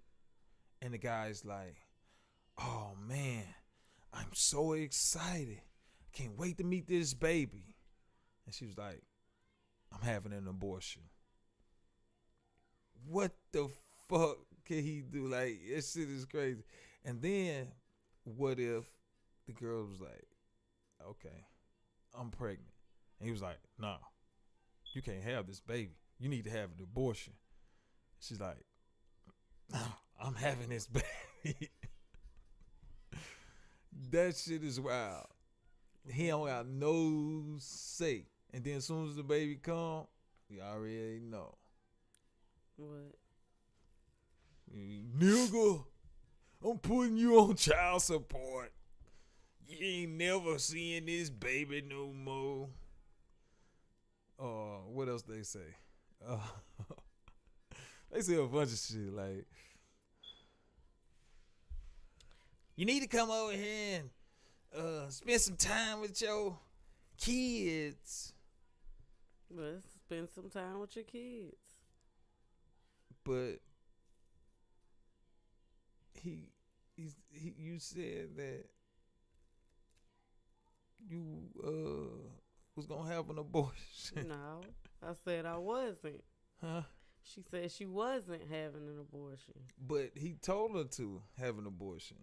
And the guy's like, oh man, I'm so excited. Can't wait to meet this baby. And she was like, I'm having an abortion. What the fuck can he do? Like, this shit is crazy. And then what if the girl was like, okay, I'm pregnant. And he was like, nah, you can't have this baby. You need to have an abortion. She's like, nah, I'm having this baby. That shit is wild. He don't got no say. And then as soon as the baby come, you already know. What? Nigga, I'm putting you on child support. You ain't never seeing this baby no more. What else they say? They say a bunch of shit like, you need to come over here and spend some time with your kids. Let's spend some time with your kids. But you said that you was gonna have an abortion. No, I said I wasn't. Huh? She said she wasn't having an abortion. But he told her to have an abortion.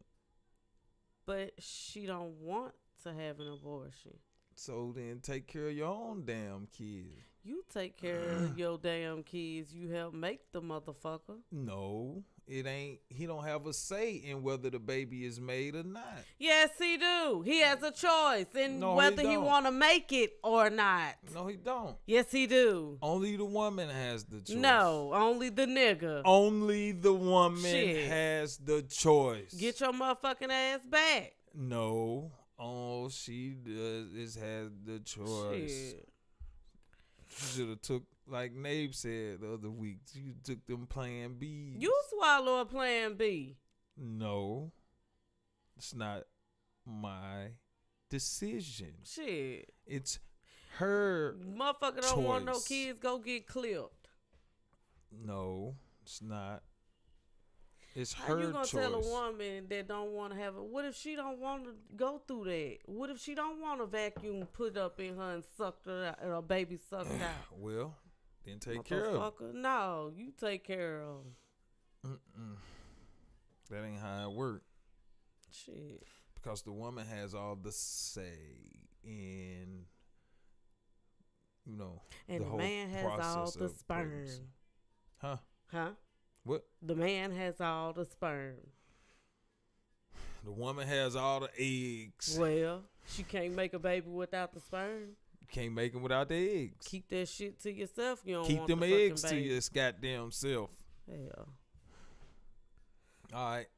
But she don't want to have an abortion. So then take care of your own damn kids. You take care of your damn kids. You help make the motherfucker. No, it ain't. He don't have a say in whether the baby is made or not. Yes, he do. He has a choice in No, whether he he don't. want to make it or not. No, he don't. Yes, he do. Only the woman has the choice. No, only the nigga. Only the woman Shit. has the choice. Get your motherfucking ass back. No. All she does is has the choice. Shit. She should have took, like Nabe said the other week, you took them Plan Bs. You swallow a Plan B. No. It's not my decision. Shit. It's her Motherfucker don't want no choice. kids, go get clipped. No, it's not. It's How her you gonna choice. tell a woman that don't want to have it? What if she don't want to go through that? What if she don't want a vacuum put up in her and sucked her out, or a baby sucked out? Well, then take care of it. Motherfucker, no, you take care of 'em. That ain't how it works. Shit. Because the woman has all the say in, you know, And the the whole man has all process the of sperm. pregnancy. Huh? Huh? What? The man has all the sperm. The woman has all the eggs. Well, she can't make a baby without the sperm. You can't make them without the eggs. Keep that shit to yourself. You don't Keep want them the fucking eggs to baby. your goddamn self. Hell. All right.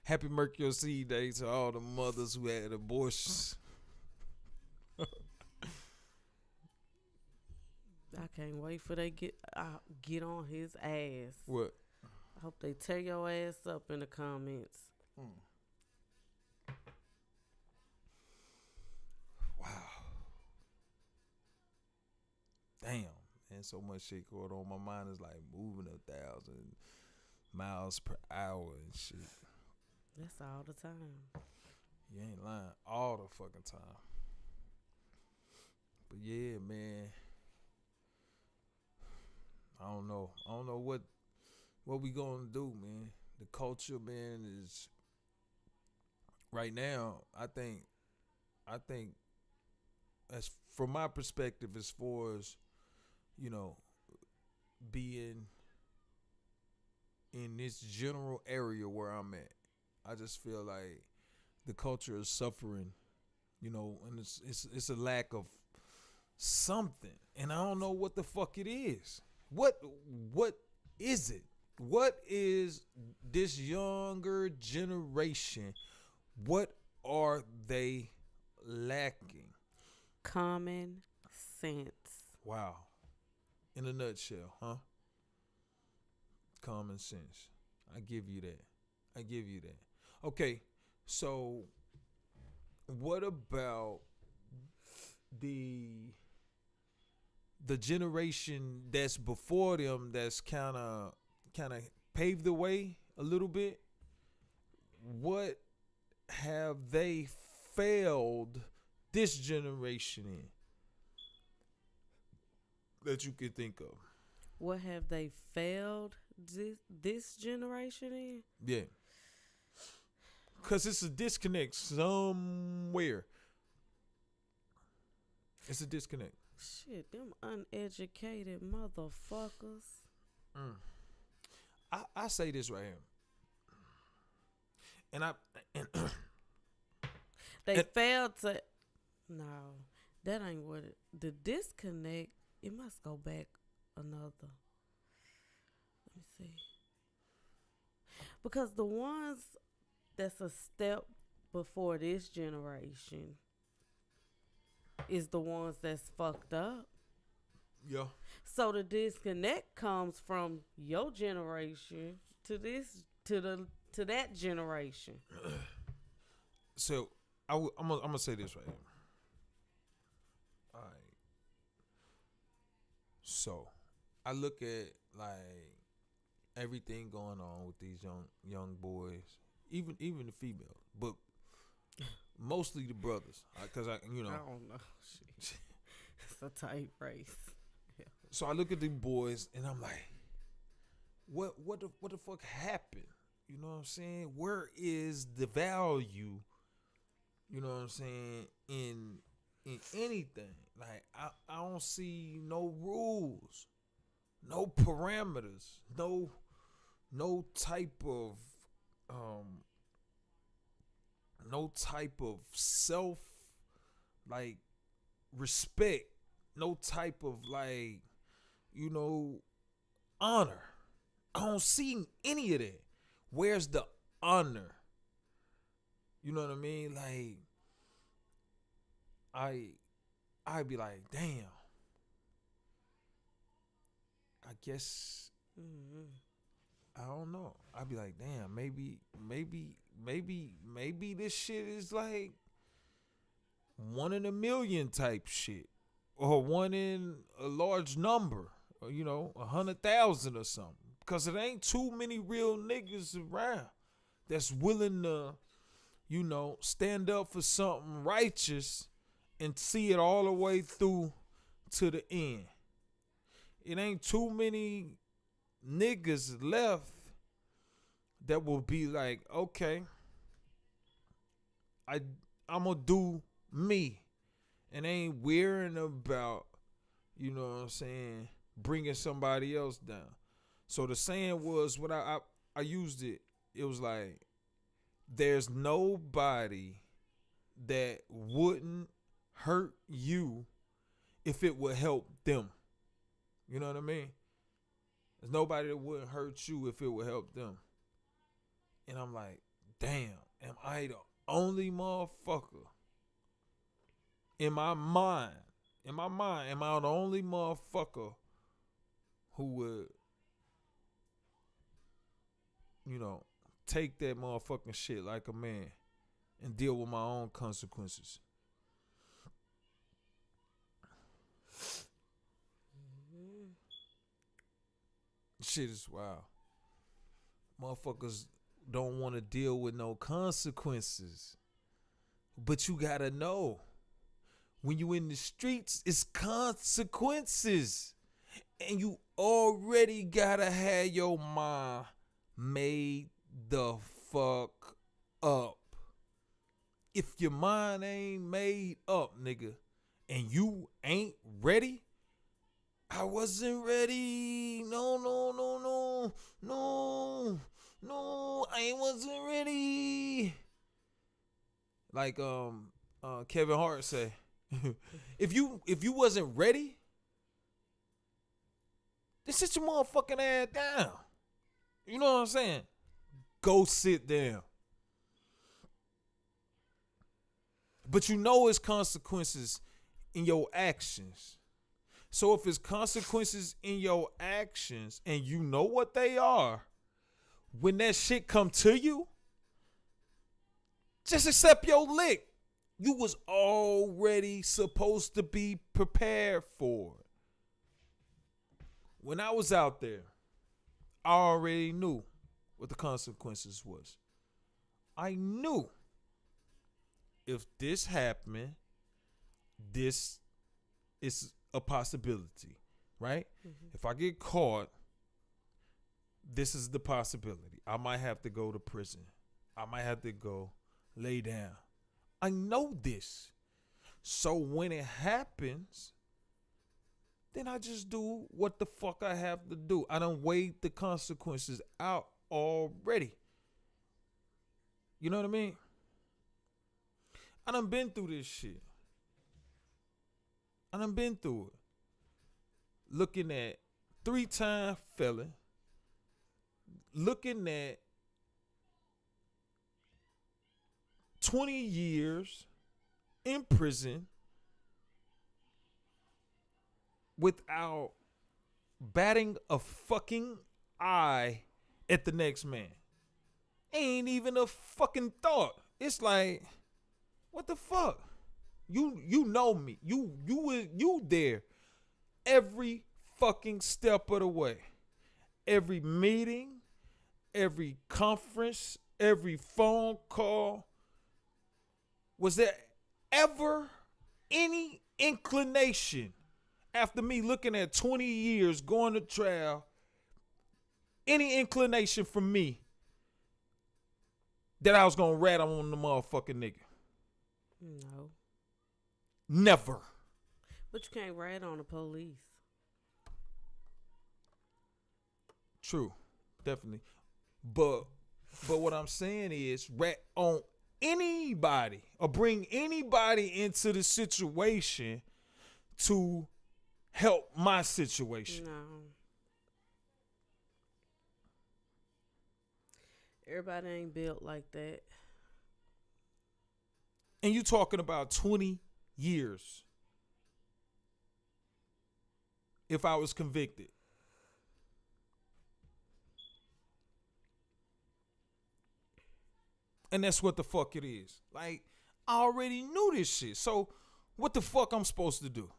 Happy Mercury Seed Day to all the mothers who had abortions. I can't wait for they get on his ass. What? Hope they tear your ass up in the comments. Wow. Damn, man, so much shit going on. My mind is like moving 1,000 miles per hour and shit. That's all the time. You ain't lying, all the fucking time. But yeah, man, I don't know what we gonna do, man. The culture, man, is right now. I think as from my perspective, as far as being in this general area where I'm at, I just feel like the culture is suffering, and it's a lack of something, and I don't know what the fuck it is. What is it? What is this younger generation? What are they lacking? Common sense. Wow. In a nutshell, huh? Common sense. I give you that. Okay, so what about the generation that's before them that's kind of paved the way a little bit? What have they failed this generation in that you could think of? What have they failed this generation in? Yeah. Because it's a disconnect somewhere. It's a disconnect. Shit, them uneducated motherfuckers. I say this right here. And They failed to. No, that ain't what it. The disconnect. It must go back another. Let me see. Because the ones that's a step before this generation is the ones that's fucked up. yeah. So the disconnect comes from your generation to that generation. So I'm gonna say this right here. All right. So I look at like everything going on with these young boys, even the females, but mostly the brothers, because I I don't know. Shit. It's a tight race. Yeah. So I look at the boys and I'm like, what the fuck happened? You know what I'm saying? Where is the value? You know what I'm saying? In anything. Like I don't see no rules, no parameters, no type of self like respect, no type of like honor. I don't see any of that. Where's the honor? You know what I mean? Like I'd be like, damn. I guess I don't know. I'd be like, damn, maybe this shit is like 1 in a million type shit, or 1 in a large number, or 100,000 or something. Because it ain't too many real niggas around that's willing to, stand up for something righteous and see it all the way through to the end. It ain't too many niggas left that will be like, okay, I'm gonna do me, and ain't worrying about, you know what I'm saying, bringing somebody else down. So the saying was, when I used it, it was like, there's nobody that wouldn't hurt you if it would help them. You know what I mean? There's nobody that wouldn't hurt you if it would help them. And I'm like, damn, am I the only motherfucker in my mind, am I the only motherfucker who would take that motherfucking shit like a man and deal with my own consequences. Shit is wild. Motherfuckers don't want to deal with no consequences. But you gotta know, when you in the streets, it's consequences. And you already gotta have your mind made the fuck up. If your mind ain't made up, nigga, and you ain't ready, I wasn't ready. No, I wasn't ready. Like Kevin Hart say, if you wasn't ready, then sit your motherfucking ass down. You know what I'm saying? Go sit down. But you know it's consequences in your actions. So if it's consequences in your actions and you know what they are, when that shit come to you, just accept your lick. You was already supposed to be prepared for it. When I was out there, I already knew what the consequences was. I knew if this happened, this is a possibility, right? Mm-hmm. If I get caught, this is the possibility. I might have to go to prison. I might have to go lay down. I know this. So when it happens, then I just do what the fuck I have to do. I done weighed the consequences out already. You know what I mean? I done been through this shit. I done been through it. Looking at 3-time felon. Looking at 20 years in prison without batting a fucking eye at the next man. Ain't even a fucking thought. It's like, what the fuck? You know me. You there every fucking step of the way. Every meeting, every conference, every phone call. Was there ever any inclination after me looking at 20 years going to trial, any inclination from me that I was going to rat on the motherfucking nigga? No. Never. But you can't rat on the police. True. Definitely. But what I'm saying is rat on anybody or bring anybody into the situation to help my situation. No. Everybody ain't built like that. And you talking about 20 years if I was convicted. And that's what the fuck it is. Like, I already knew this shit. So, what the fuck I'm supposed to do?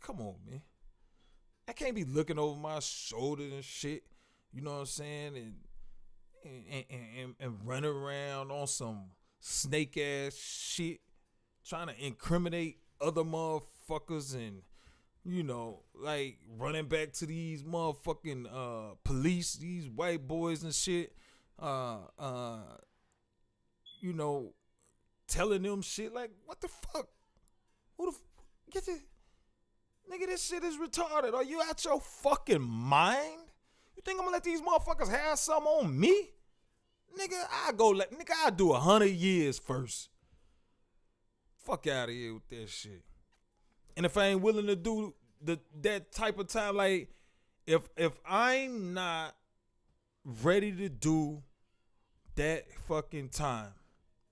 Come on, man. I can't be looking over my shoulder and shit. You know what I'm saying? And running around on some snake ass shit. Trying to incriminate other motherfuckers and, you know, like running back to these motherfucking police, these white boys and shit. You know, telling them shit like, what the fuck? Who the get this? Nigga, this shit is retarded. Are you out your fucking mind? You think I'm gonna let these motherfuckers have something on me? Nigga, I do 100 years first. Fuck out of here with that shit. And if I ain't willing to do that type of time, like if I'm not ready to do that fucking time,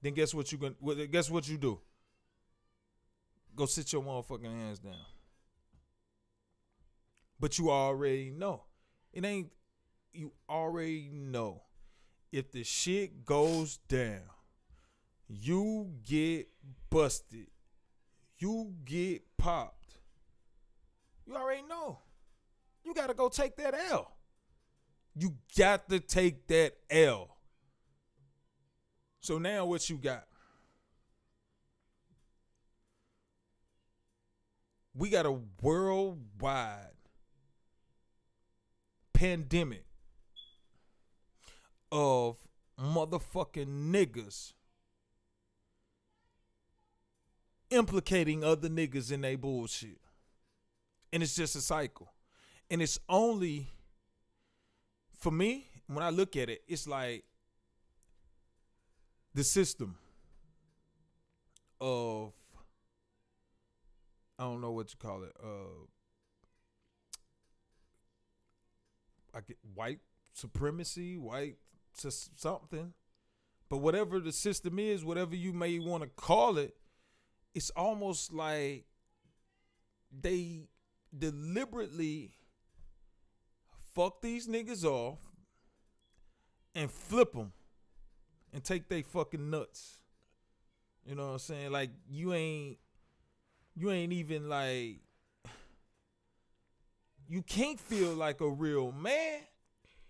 then guess what you do? Go sit your motherfucking hands down. But you already know. It ain't already know if the shit goes down, you get busted, you get popped. You already know. You got to go take that L. You got to take that L. So now what you got? We got a worldwide pandemic of motherfucking niggas implicating other niggas in their bullshit. And it's just a cycle. And it's only, for me, when I look at it, it's like the system of, I don't know what you call it, I get white supremacy, white something. But whatever the system is, whatever you may want to call it, it's almost like they deliberately fuck these niggas off and flip them and take they fucking nuts. You know what I'm saying? Like you ain't even like, you can't feel like a real man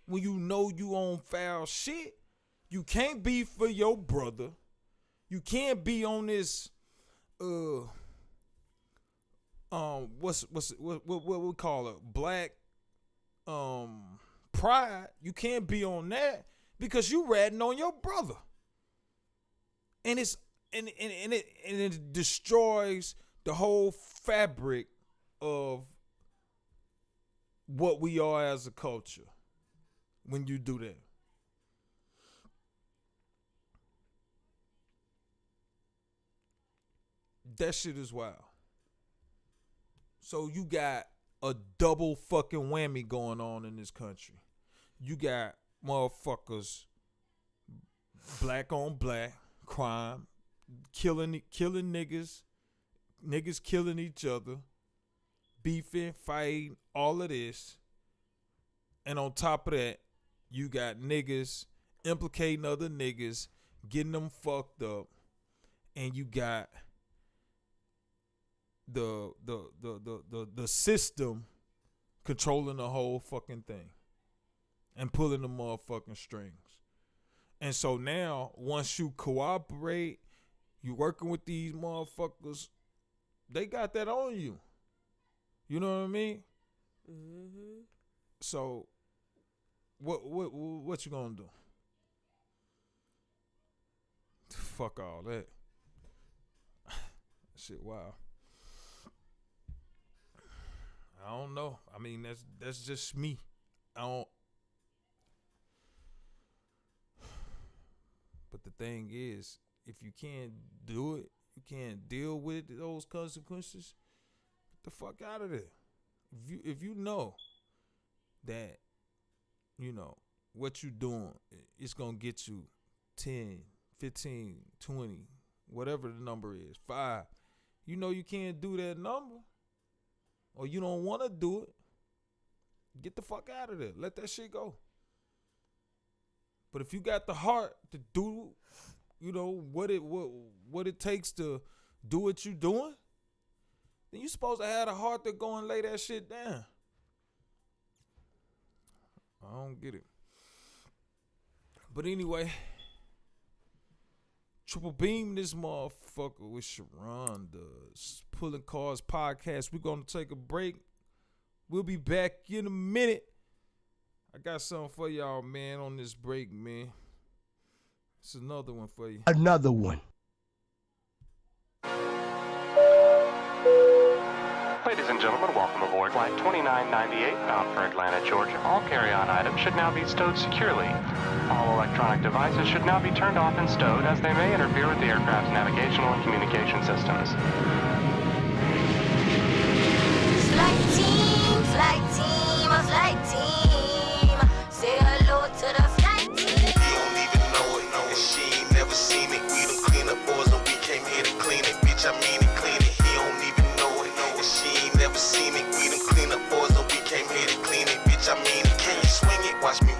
when you know you on foul shit. You can't be for your brother. You can't be on this what we call it, black pride. You can't be on that because you ratting on your brother. And it destroys the whole fabric of what we are as a culture when you do that. That shit is wild. So you got a double fucking whammy going on in this country. You got motherfuckers, black on black crime, killing niggas killing each other, beefing, fighting, all of this. And on top of that, you got niggas implicating other niggas, getting them fucked up, and you got the system controlling the whole fucking thing and pulling the motherfucking strings. And so now, once you cooperate, you working with these motherfuckers, they got that on you. You know what I mean? Mm-hmm. So, what you gonna do? Fuck all that. Shit, wow. I don't know. I mean, that's just me. But the thing is, if you can't do it, you can't deal with those consequences, get the fuck out of there. If you know that, you know, what you doing, it's going to get you 10, 15, 20, whatever the number is, 5. You know you can't do that number, or you don't want to do it, get the fuck out of there. Let that shit go. But if you got the heart to do, you know, what it takes to do what you doing, then you supposed to have the heart to go and lay that shit down. I don't get it. But anyway, Triple Beam this motherfucker with Sharonda. Pulling Cars Podcast. We're going to take a break. We'll be back in a minute. I got something for y'all, man, on this break, man. It's another one for you. Another one. Ladies and gentlemen, welcome aboard Flight 2998 bound for Atlanta, Georgia. All carry-on items should now be stowed securely. All electronic devices should now be turned off and stowed, as they may interfere with the aircraft's navigational and communication systems. Flight team, say hello to the flight team. You don't even know it, and she ain't never seen it. We the cleanup boys and we came here to clean it. Bitch, I mean it, clean it. He don't even know it, and she ain't never seen it. We the cleanup boys and we came here to clean it. Bitch, I mean it. Can you swing it? Watch me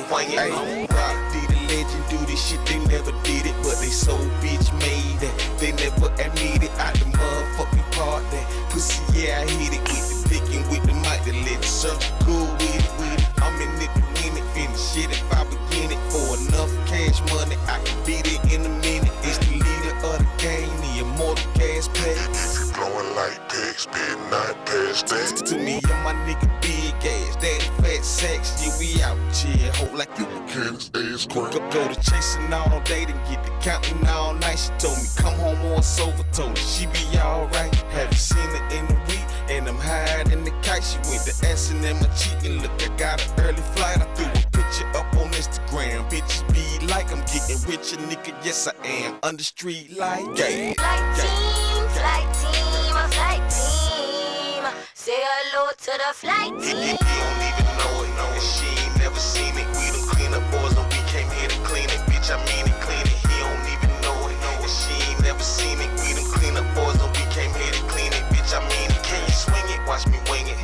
Ayy, Rock did a legend, do this shit, they never did it, but they so bitch made that they never admitted out the motherfucking part that pussy, yeah, I hit it with the dick and with the mic, the let it circle cool with it. I'm in it to win it, finish it if I begin it. For enough cash money, I can beat it in a minute. It's the leader of the game, the immortal gas pack. If you blowing like pigs, better not pass that. To me, I'm my nigga big ass, daddy fat sacks. Yeah, we out here, hope like you Candace ass crank. Go to chasing all day, then get to counting all night. She told me come home on sober, told her she be alright. Haven't seen her in a week, and I'm higher than the kite. She went to assin' in my cheek, and look, I got an early flight. I threw a picture up on Instagram. Bitches be like, I'm getting richer, nigga. Yes, I am. Under street light, yeah. Flight team, flight team, a flight team. Say hello to the flight team. He don't even know it, and she ain't never seen it. We done clean up boys, and we came here to clean it. Bitch, I mean it, clean it. He don't even know it, and she ain't never seen it. We done clean up boys, and we came here to clean it. Bitch, I mean it. Can you swing it? Watch me wing it.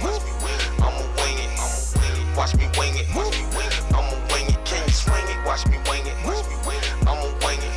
I'ma wing it. Watch me wing it. I'ma wing it. Can you swing it? Watch me wing it. I'ma wing it.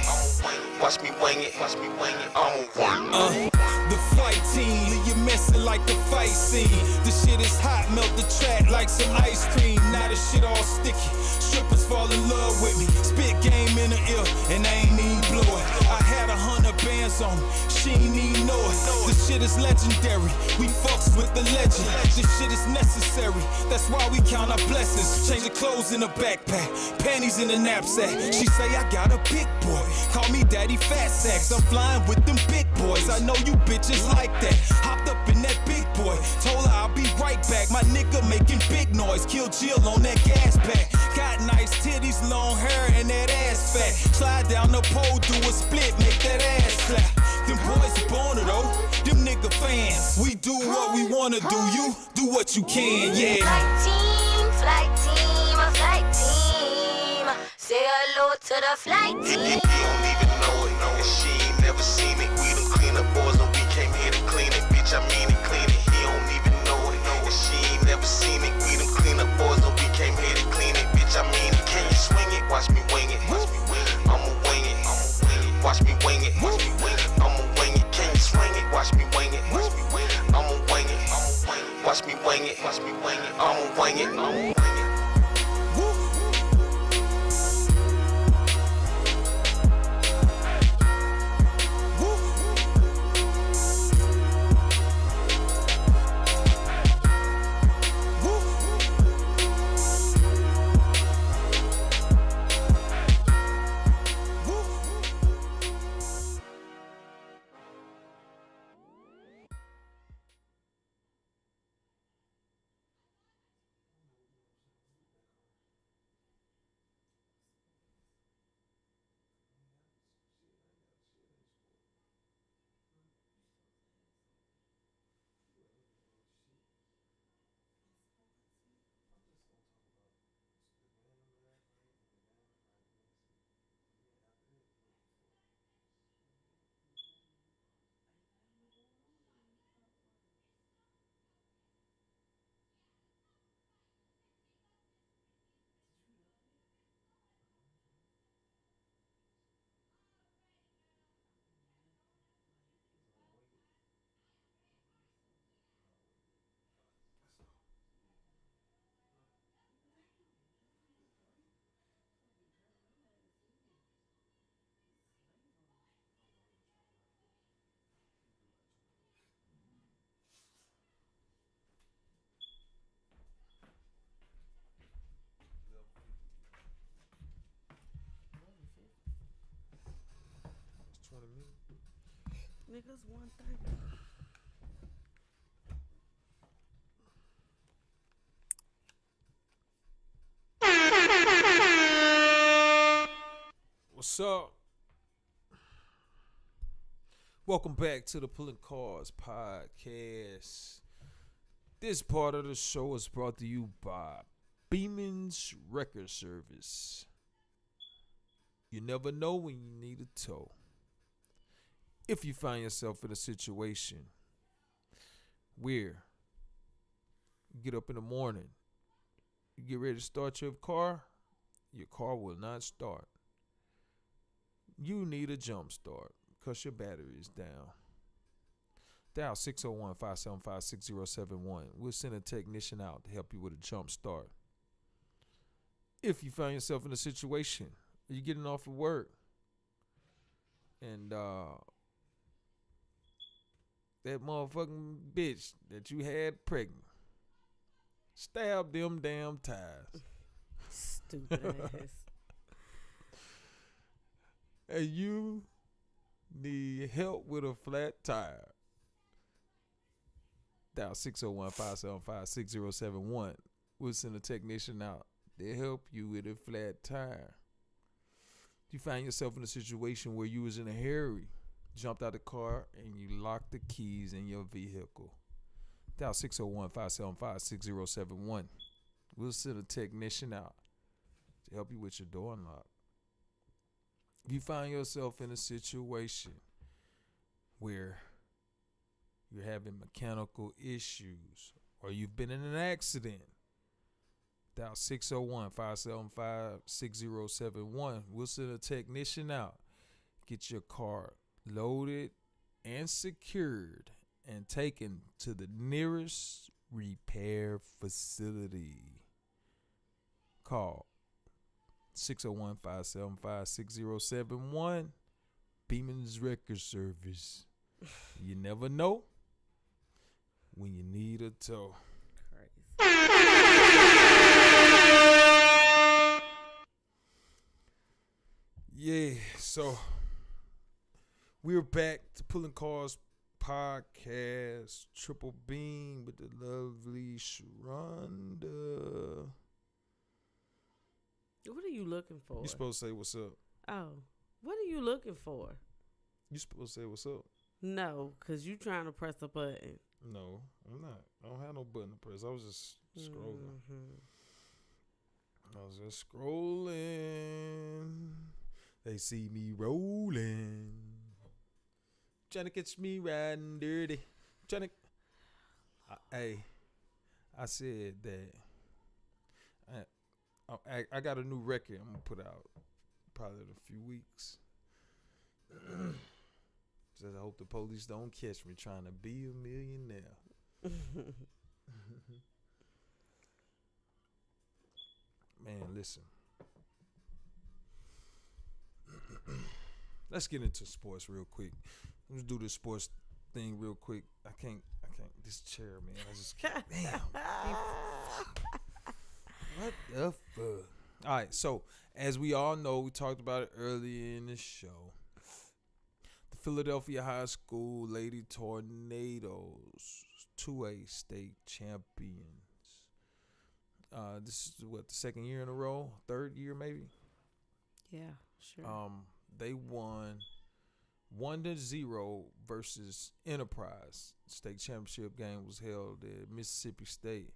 Watch me wing it. I'ma wing it. The flight team, leave you messing like the fight scene. The shit is hot, melt the track like some ice cream. Now the shit all sticky. Strippers fall in love with me. Spit game in the ear, and I ain't even blow it. I had 100 bands on me, she ain't even know it. This shit is legendary, we fucks with the legend. This shit is necessary, that's why we count our blessings. Change the clothes in the backpack, panties in the knapsack. She say I got a big boy, call me Daddy Fat Sacks. I'm flying with them big boys, I know you bitches like that. Hopped up in that big boy, told her I'll be right back. My nigga making big noise, kill Jill on that gas pack. Got nice titties, long hair, and that ass fat. Slide down the pole, do a split, make that ass clap. Them boys born it though, them nigga fans. We do what we wanna do, you do what you can, yeah. Flight team, a flight team. Say hello to the flight He team. don't even know it, and she ain't never seen it. We done clean up boys, and we came here to clean it. Bitch, I mean it, clean it. He don't even know it, and she ain't never seen it. We done clean up boys, and we came here to clean it. Bitch, I mean it. Can you swing it? Watch me wing it. I'ma wing it. Watch me wing it. I'ma wing it. Can you swing it? Watch me wing it. I'ma wing it. Watch me wing it. I'ma wing it. Niggas 130. What's up? Welcome back to the Pulling Cards Podcast. This part of the show is brought to you by Beeman's Record Service. You never know when you need a tow. If you find yourself in a situation where you get up in the morning, you get ready to start your car, your car will not start, you need a jump start because your battery is down. Dial 601-575-6071. We'll send a technician out to help you with a jump start. If you find yourself in a situation where you're getting off of work and that motherfucking bitch that you had pregnant stab them damn tires. Stupid ass. And you need help with a flat tire. Dial 601-575-6071. We'll send a technician out to help you with a flat tire. You find yourself in a situation where you was in a hurry, jumped out the car, and you locked the keys in your vehicle. Dial 601-575-6071. We'll send a technician out to help you with your door unlock. If you find yourself in a situation where you're having mechanical issues or you've been in an accident, dial 601-575-6071. We'll send a technician out, get your car loaded and secured and taken to the nearest repair facility. Call 601-575-6071. Beeman's Record Service. You never know when you need a tow. Yeah, so we're back to Pulling Cars Podcast. Triple Beam with the lovely Sharonda. What are you looking for? You supposed to say what's up. Oh, what are you looking for? You supposed to say what's up. No, because you trying to press a button. No, I'm not. I don't have no button to press. I was just scrolling. I was just scrolling. They see me rolling. Trying to catch me riding dirty. I said that I got a new record I'm going to put out probably in a few weeks. Just I hope the police don't catch me trying to be a millionaire. Man, listen. Let's get into sports real quick. Let's do this sports thing real quick. I can't. This chair, man. I just can't. Damn. What the fuck? All right. So, as we all know, we talked about it earlier in the show. The Philadelphia High School Lady Tornadoes, 2A state champions. This is what, the second year in a row? Third year, maybe? Yeah, sure. They won 1-0 versus Enterprise. State championship game was held at Mississippi State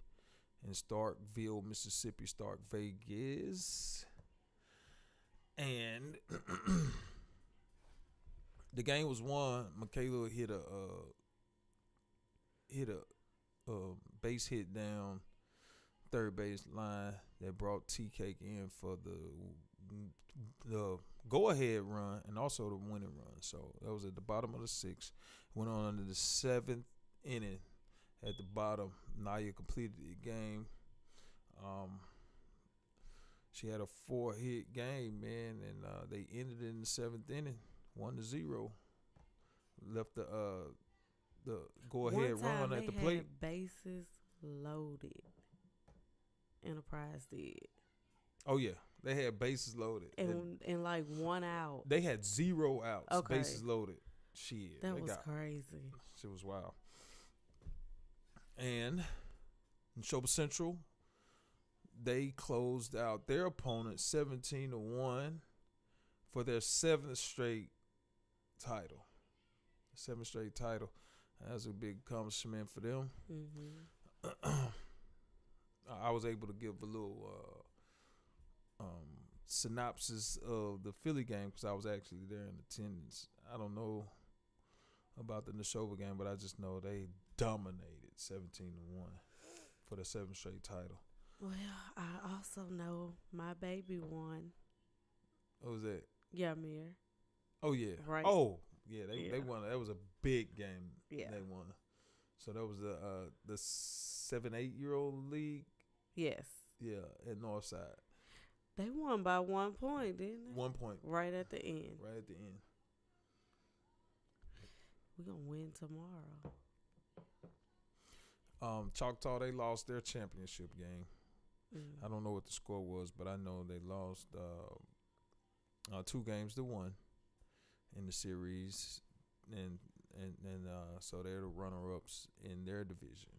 in Starkville, Mississippi, Stark Vegas. And the game was won. Michaela hit a base hit down third base line that brought T-Cake in for the go-ahead run and also the winning run. So that was at the bottom of the sixth. Went on into the seventh inning. At the bottom, Naya completed the game. She had a 4-hit game, man, and they ended it in the seventh inning, 1-0. Left the go-ahead run at the plate. Had bases loaded. Enterprise did. Oh yeah, they had bases loaded. And like 1 out. They had 0 outs. Okay. Bases loaded. Shit, that was crazy. Shit was wild. And in Shoba Central, they closed out their opponent 17-1 for their 7th straight title. 7th straight title. That was a big accomplishment for them. Mm-hmm. I was able to give a little synopsis of the Philly game because I was actually there in attendance. I don't know about the Neshoba game, but I just know they dominated 17-1 for the 7th straight title. Well, I also know my baby won. What was that? Yamir. Oh yeah. Right. Oh yeah. They Yeah. won. That was a big game. Yeah. They won. So that was the 7-8-year-old league. Yes. Yeah, at Northside. They won by 1 point, didn't they? 1 point. Right at the end. Right at the end. We're going to win tomorrow. Choctaw, they lost their championship game. Mm. I don't know what the score was, but I know they lost 2 games to 1 in the series, and so they're the runner-ups in their division.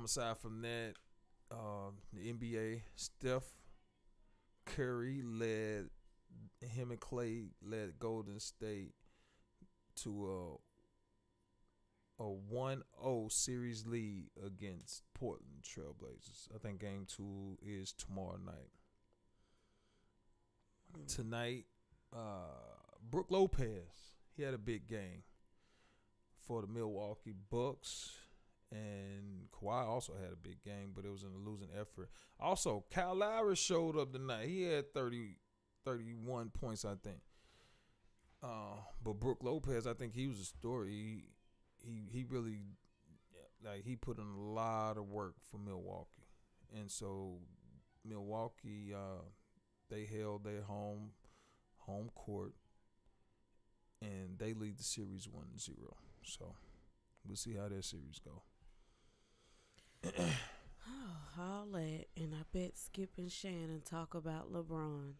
Aside from that, the NBA, Steph Curry led Golden State to a 1-0 series lead against Portland Trailblazers. I think game 2 is tomorrow night. Tonight, Brook Lopez, he had a big game for the Milwaukee Bucks, and Kawhi also had a big game, but it was in a losing effort. Also, Kyle Lowry showed up tonight. He had 31 points, I think. But Brook Lopez, I think he was a story. He really, like, he put in a lot of work for Milwaukee. And so Milwaukee, they held their home court, and they lead the series 1-0. So we'll see how that series go. All that, and I bet Skip and Shannon talk about LeBron.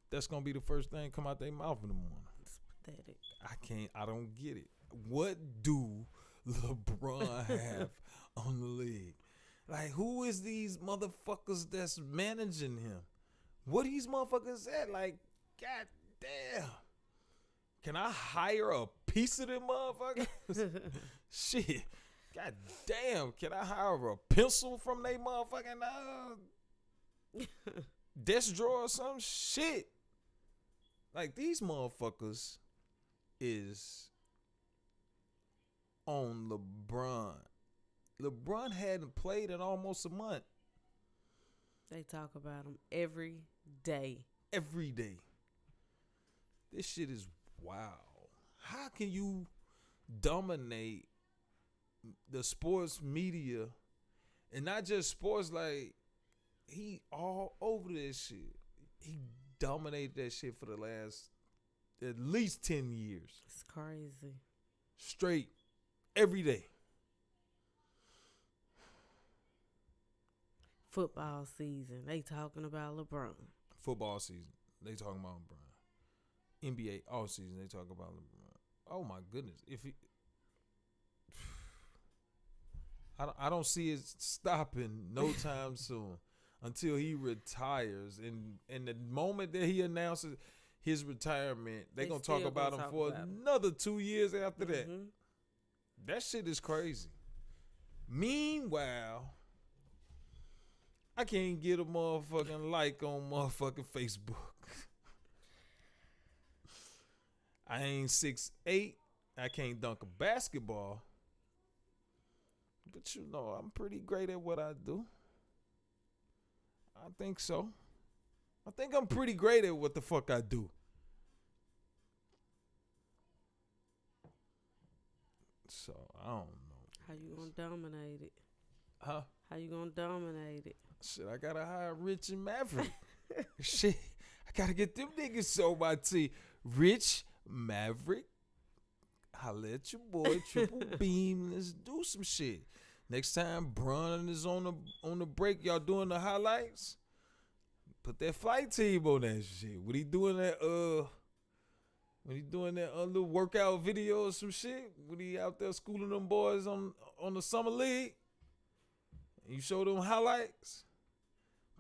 That's gonna be the first thing come out their mouth in the morning. It's pathetic. I don't get it. What do LeBron have on the league? Like, who is these motherfuckers that's managing him? What these motherfuckers at? Like, god damn. Can I hire a piece of them motherfuckers? Shit. God damn. Can I hire a pencil from they motherfucking desk drawer or some shit? Like, these motherfuckers is on LeBron. LeBron hadn't played in almost a month. They talk about him every day. Every day. This shit is wow. How can you dominate the sports media, and not just sports, like, he all over this shit. He dominated that shit for the last at least 10 years. It's crazy. Straight. Every day. Football season. They talking about LeBron. Football season. They talking about LeBron. NBA all season. They talk about LeBron. Oh my goodness. If he, I don't see it stopping no time soon until he retires. And the moment that he announces his retirement, they're going to talk about him for another 2 years after that. That shit is crazy. Meanwhile, I can't get a motherfucking like on motherfucking Facebook. I ain't 6'8". I can't dunk a basketball. But you know, I'm pretty great at what I do. I think so. I think I'm pretty great at what the fuck I do. So, I don't know. How you gonna dominate it? Huh? How you gonna dominate it? Shit, I gotta hire Rich and Maverick. Shit, I gotta get them niggas so my team. Rich, Maverick, holla at your boy, Triple Beam. Let's do some shit. Next time Bron is on the break, y'all doing the highlights, put that flight team on that shit. When he doing that little workout video or some shit, when he out there schooling them boys on the summer league, and you show them highlights,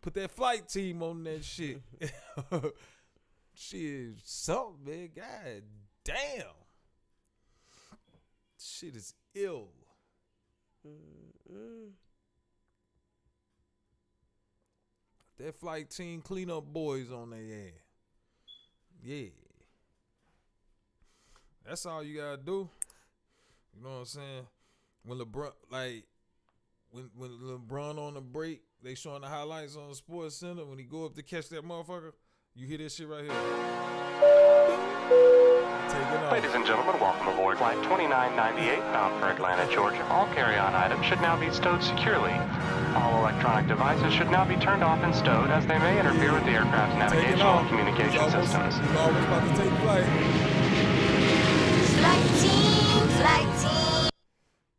put that flight team on that shit. Shit, something, man. God damn. Shit is ill. That flight team clean up boys on their ass. Yeah. That's all you gotta do. You know what I'm saying? When LeBron, like, when LeBron on the break, they showing the highlights on the Sports Center. When he go up to catch that motherfucker, you hear this shit right here. Take it off. Ladies and gentlemen, welcome aboard Flight 2998 bound for Atlanta, Georgia. All carry-on items should now be stowed securely. All electronic devices should now be turned off and stowed as they may interfere with the aircraft's navigational and communication systems. He's almost about to take flight. Flight team, flight team.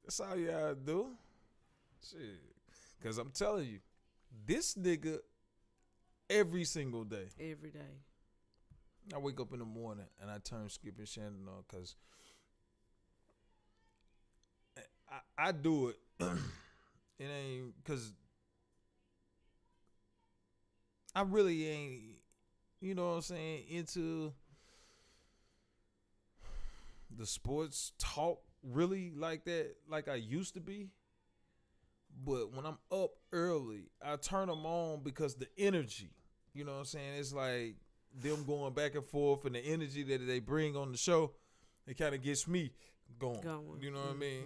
That's all you gotta do. Shit. Because I'm telling you, this nigga, every single day, Every day. I wake up in the morning and I turn Skip and Shannon on because I do it. It ain't because I really ain't, you know what I'm saying, into the sports talk really like that, like I used to be. But when I'm up early, I turn them on because the energy, you know what I'm saying, it's like them going back and forth and the energy that they bring on the show, it kind of gets me going. You know what I mean?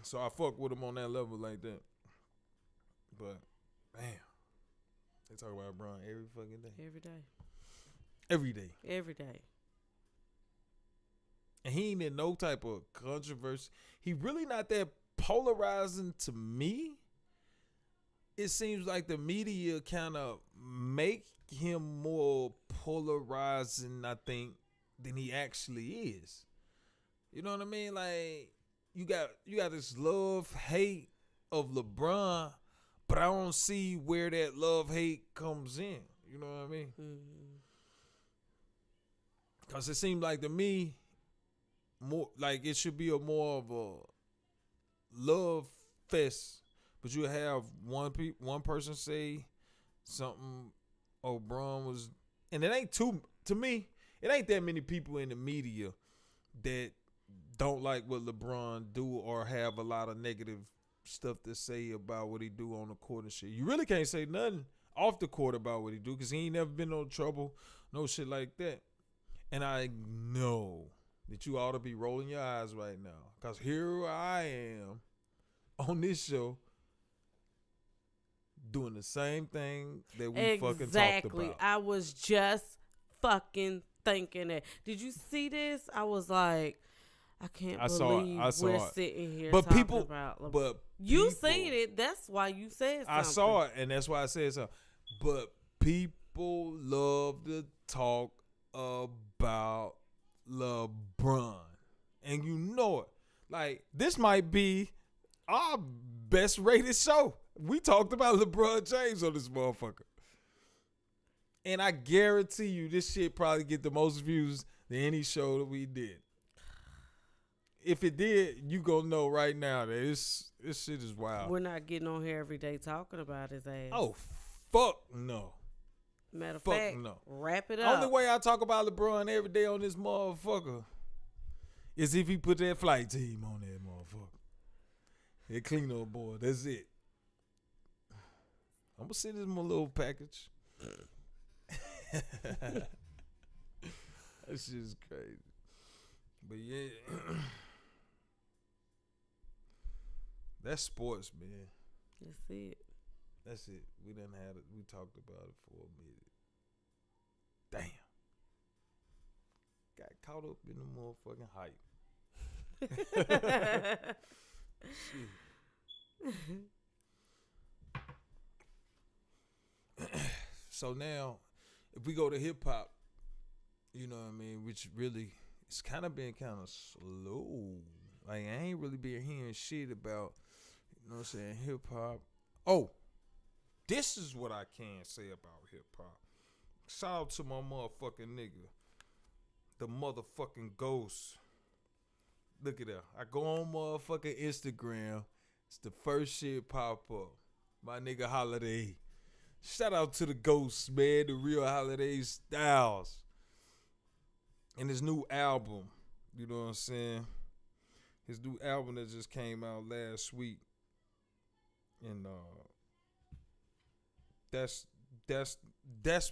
So I fuck with them on that level like that. But, damn. They talk about LeBron every fucking day. Every day. Every day. Every day. And he ain't in no type of controversy. He really not that polarizing to me. It seems like the media kind of make him more polarizing, I think, than he actually is. You know what I mean? Like, you got this love-hate of LeBron, but I don't see where that love-hate comes in. You know what I mean? Because it seems like to me, more like it should be more of a love fest, but you have one person say something. Oh, Bron was, and it ain't to me. It ain't that many people in the media that don't like what LeBron do or have a lot of negative stuff to say about what he do on the court and shit. You really can't say nothing off the court about what he do because he ain't never been no trouble, no shit like that. And I know that you ought to be rolling your eyes right now because here I am on this show doing the same thing that we fucking talked about. I was just fucking thinking that. Did you see this? I was like, I can't believe we're sitting here talking about LeBron. But you seen it. That's why you said something. I saw it, and that's why I said something. But people love to talk about LeBron. And you know it. Like, this might be our best rated show. We talked about LeBron James on this motherfucker. And I guarantee you this shit probably get the most views than any show that we did. If it did, you gonna know right now that this shit is wild. We're not getting on here every day talking about his ass. Oh, fuck no. Matter of Fuck fact, no. wrap it up. Only way I talk about LeBron every day on this motherfucker is if he put that flight team on that motherfucker. That clean up boy. That's it. I'm gonna send him a little package. That shit's crazy. But yeah. That's sports, man. That's it. That's it. We done had it. We talked about it for a minute. Damn. Got caught up in the motherfucking hype. Shit. So now, if we go to hip hop, you know what I mean, which really, it's kind of been kind of slow. Like, I ain't really been hearing shit about, you know what I'm saying, hip hop. Oh, this is what I can say about hip hop. Shout out to my motherfucking nigga, the motherfucking Ghost. Look at that. I go on motherfucking Instagram. It's the first shit pop up. My nigga Holiday. Shout out to the Ghost, man. The real Holiday Styles. And his new album. You know what I'm saying? His new album that just came out last week. And that's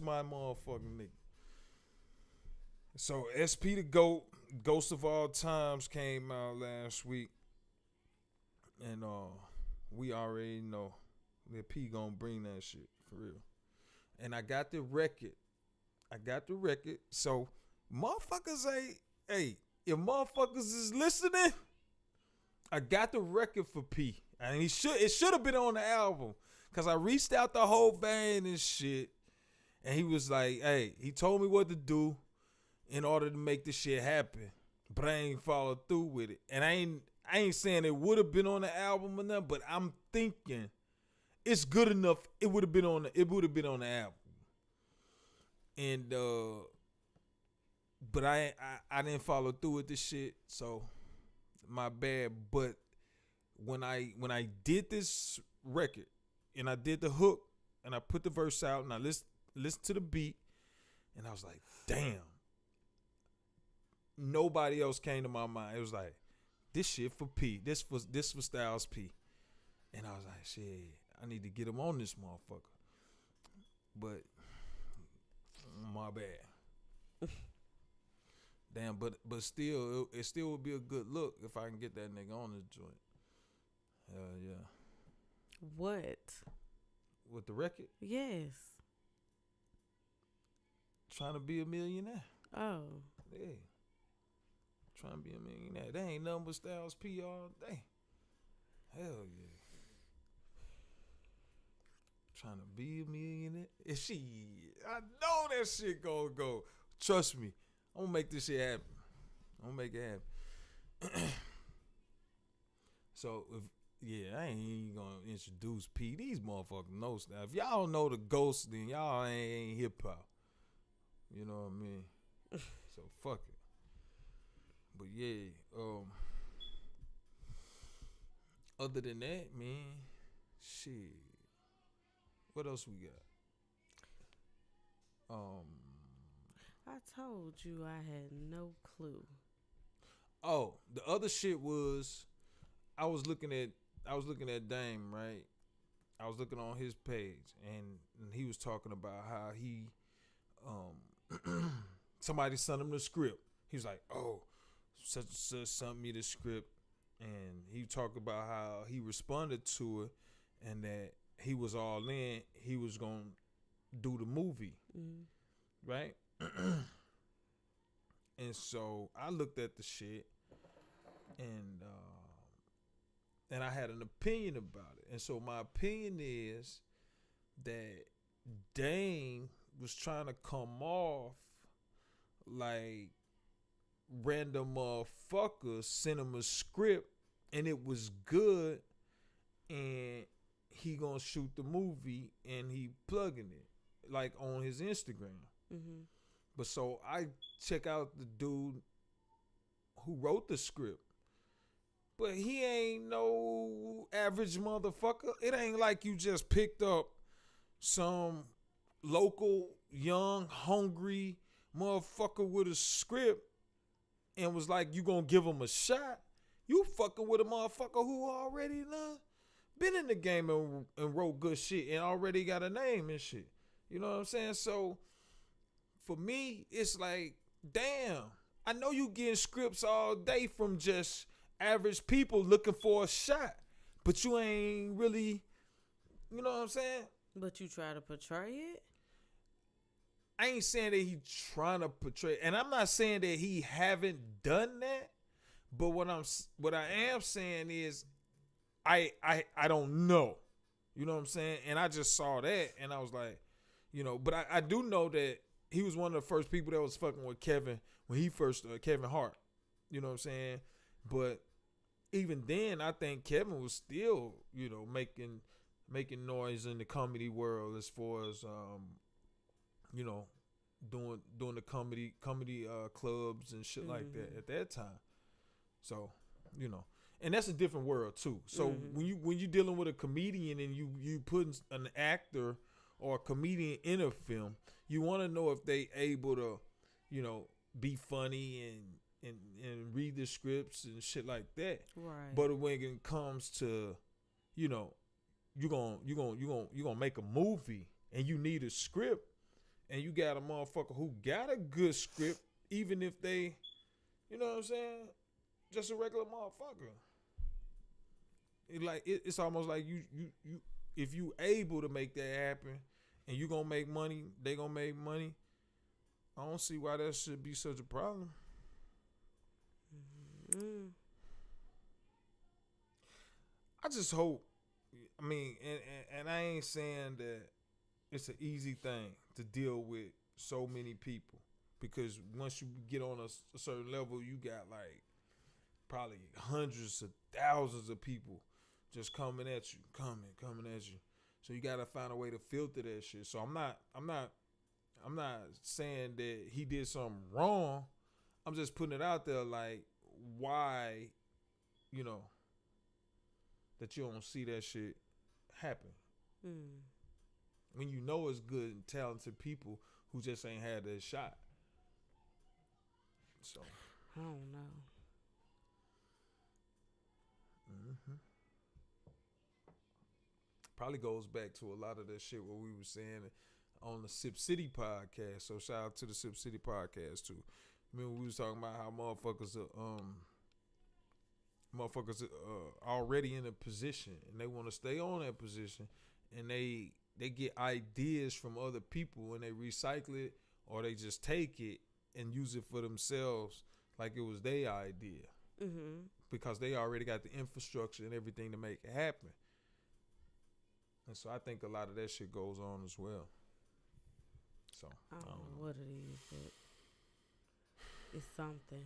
my motherfucking nigga. So SP the GOAT, Ghost of All Times came out last week. And we already know that P gonna bring that shit for real. And I got the record. So motherfuckers hey, if motherfuckers is listening, I got the record for P. And it should have been on the album. Cause I reached out the whole vein and shit. And he was like, hey, he told me what to do in order to make this shit happen. But I ain't followed through with it. And I ain't saying it would have been on the album or nothing, but I'm thinking it's good enough. It would have been on the album. And but I didn't follow through with this shit, so my bad. But when I did this record and I did the hook and I put the verse out and I listened to the beat and I was like, damn. Nobody else came to my mind. It was like, this shit for P. This was Styles P. And I was like, shit, I need to get him on this motherfucker. But my bad. Damn, but still, it still would be a good look if I can get that nigga on this joint. Hell yeah. What? With the record? Yes. Trying to be a millionaire. Oh. Yeah. Trying to be a millionaire. They ain't nothing but Styles P all day. Hell yeah. Trying to be a millionaire. I know that shit gonna go. Trust me. I'm gonna make this shit happen. I'm gonna make it happen. So, I ain't even gonna introduce P. These motherfuckers know stuff. If y'all don't know the Ghost, then y'all ain't hip hop. You know what I mean? So, fuck it. But yeah, other than that, man, shit. What else we got? I told you I had no clue. Oh, the other shit was I was looking at Dame, right? I was looking on his page and he was talking about how he somebody sent him the script. He was like, oh, such and such sent me the script, and he talked about how he responded to it and that he was all in. He was gonna do the movie, right? And so I looked at the shit, and I had an opinion about it. And so my opinion is that Dame was trying to come off like random motherfuckers sent him a script and it was good and he gonna shoot the movie and he plugging it like on his Instagram. But so I check out the dude who wrote the script, but he ain't no average motherfucker. It ain't like you just picked up some local young hungry motherfucker with a script and was like, you gonna give him a shot. You fucking with a motherfucker who already been in the game and wrote good shit and already got a name and shit. You know what I'm saying? So for me, it's like, damn, I know you getting scripts all day from just average people looking for a shot, but you ain't really, you know what I'm saying? But you try to portray it? I ain't saying that he trying to portray, and I'm not saying that he haven't done that, but what I am saying is I don't know. You know what I'm saying? And I just saw that and I was like, you know, but I do know that he was one of the first people that was fucking with Kevin when he first Kevin Hart. You know what I'm saying? But even then, I think Kevin was still, you know, making noise in the comedy world as far as you know, doing the comedy clubs and shit like that at that time. So, you know, and that's a different world too. So when you dealing with a comedian and you putting an actor or a comedian in a film, you want to know if they able to, you know, be funny and read the scripts and shit like that. Right. But when it comes to, you know, you gonna make a movie and you need a script and you got a motherfucker who got a good script, even if they, you know what I'm saying, just a regular motherfucker. It's almost like you if you able to make that happen and you gonna make money, they gonna make money. I don't see why that should be such a problem. Mm. I just hope. I mean, and I ain't saying that it's an easy thing to deal with so many people, because once you get on a certain level, you got like probably hundreds of thousands of people just coming at you. So you gotta find a way to filter that shit. So I'm not saying that he did something wrong. I'm just putting it out there like why, that you don't see that shit happen. When you know it's good and talented people who just ain't had that shot. So I don't know. Probably goes back to a lot of that shit what we were saying on the Sip City podcast. So shout out to the Sip City podcast too. Remember we was talking about how motherfuckers are already in a position and they want to stay on that position, and they get ideas from other people and they recycle it, or they just take it and use it for themselves like it was their idea. Because they already got the infrastructure and everything to make it happen. And so I think a lot of that shit goes on as well. So I don't know what it is, but it's something.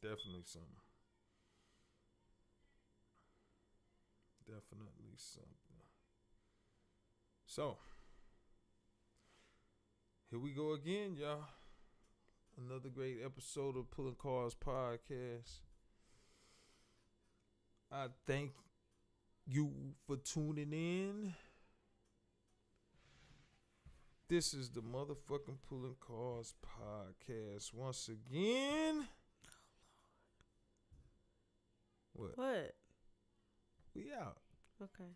Definitely something. Definitely something. So here we go again, y'all. Another great episode of Pulling Cars Podcast. I thank you for tuning in. This is the motherfucking Pulling Cars Podcast once again. What? We out. Okay.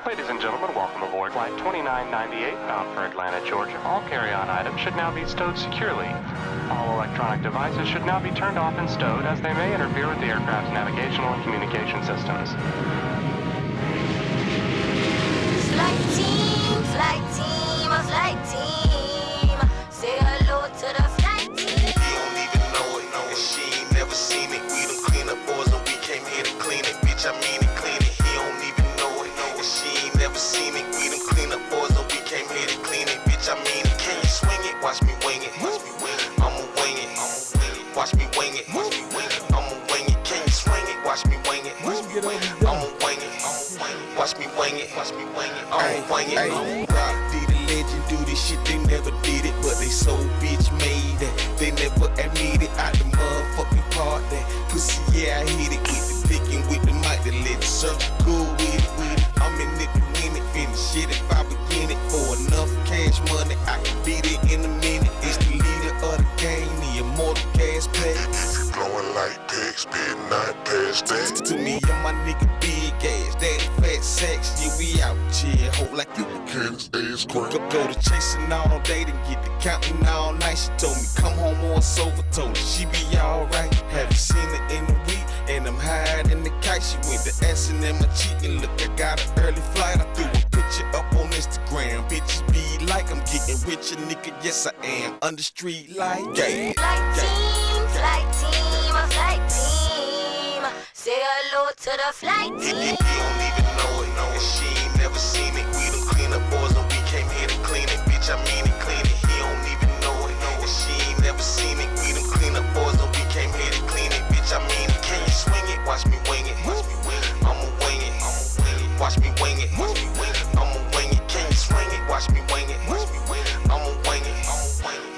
Ladies and gentlemen, welcome aboard Flight 2998 bound for Atlanta, Georgia. All carry-on items should now be stowed securely. All electronic devices should now be turned off and stowed, as they may interfere with the aircraft's navigational and communication systems. Flight team, say hello to the flight team. He don't even know it, and she ain't never seen it. We them clean up boys and we came here to clean it. Bitch, I mean it, clean it. He don't even know it, and she ain't never seen it. We them clean up boys and we came here to clean it. Bitch, I mean it. Can you swing it? Watch me wing it. I'ma wing it. Watch me wing it. I'ma wing it. Can you swing it? Watch me wing it. I'ma wing it. Watch me wing it. I'ma wing it. Rock did the legend do this shit, they never did it, but they so bitch made that they never admitted out the motherfucking part that pussy, yeah, I hit it with the dick and with the mic to let the circle go with it. I'm in it to win it, finish it if I begin it. For enough cash money, I can beat it in a minute. It's the leader of the game, the immortal gas pack. If you blowing like pigs, been not past that. To me, I'm my nigga big ass, daddy fat sacks. Yeah, we out here, hope like you Kansas ass crack. Go to chasing all day, then get to counting all night. She told me come home or it's over, told her she be alright. Haven't seen her in a week, and I'm higher than the kite. She went to asking in my cheek, and look, I got an early flight. I threw a picture up on Instagram. Bitches be like, I'm getting richer, nigga. Yes, I am. Under street light, yeah. Flight team, say hello to the flight team. He don't even know it, and she ain't never seen it. We them clean up boys and we came here to clean it. Bitch, I mean it, clean it. He don't even know it, and she ain't never seen it. We them clean up boys and we came here to clean it. Bitch, I mean it. Can you swing it? Watch me wing it. I'ma wing it. Watch me wing it. I'ma wing it. Can you swing it? Watch me wing it. I'ma wing it.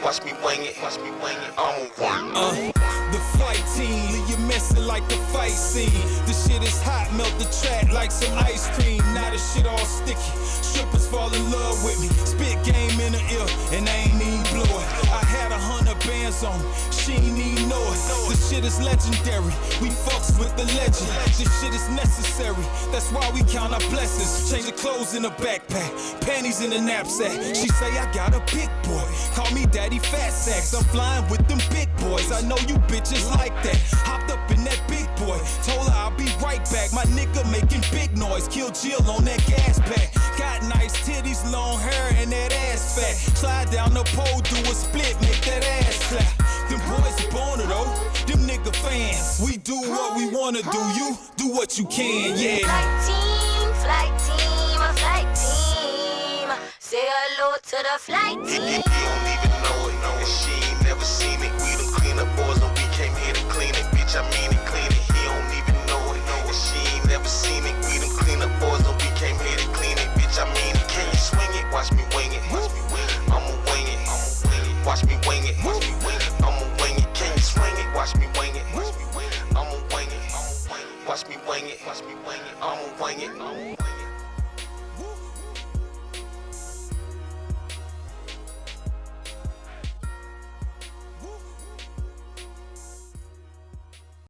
Watch me wing it. I'ma wing it. The flight team, leave you messing like the fight scene. The shit is hot, melt the track like some ice cream. Now the shit all sticky. Strippers fall in love with me. Spit game in the ear, and I ain't even blow it. I had 100 bands on, she ain't even know it. This shit is legendary, we fucks with the legend. This shit is necessary, that's why we count our blessings. Change the clothes in the backpack, panties in the knapsack. She say I got a big boy, call me daddy fat sacks. I'm flying with them big boys, I know you bitches like that. Hopped up in that big boy, told her I'll be right back. My nigga making big noise, kill Jill on that gas pack. Got nice titties, long hair, and that ass fat. Slide down the pole, do a split, make that ass slap. Them boys born it though, them nigga fans. We do what we wanna do, you do what you can, yeah. Flight team, a flight team. Say hello to the flight team.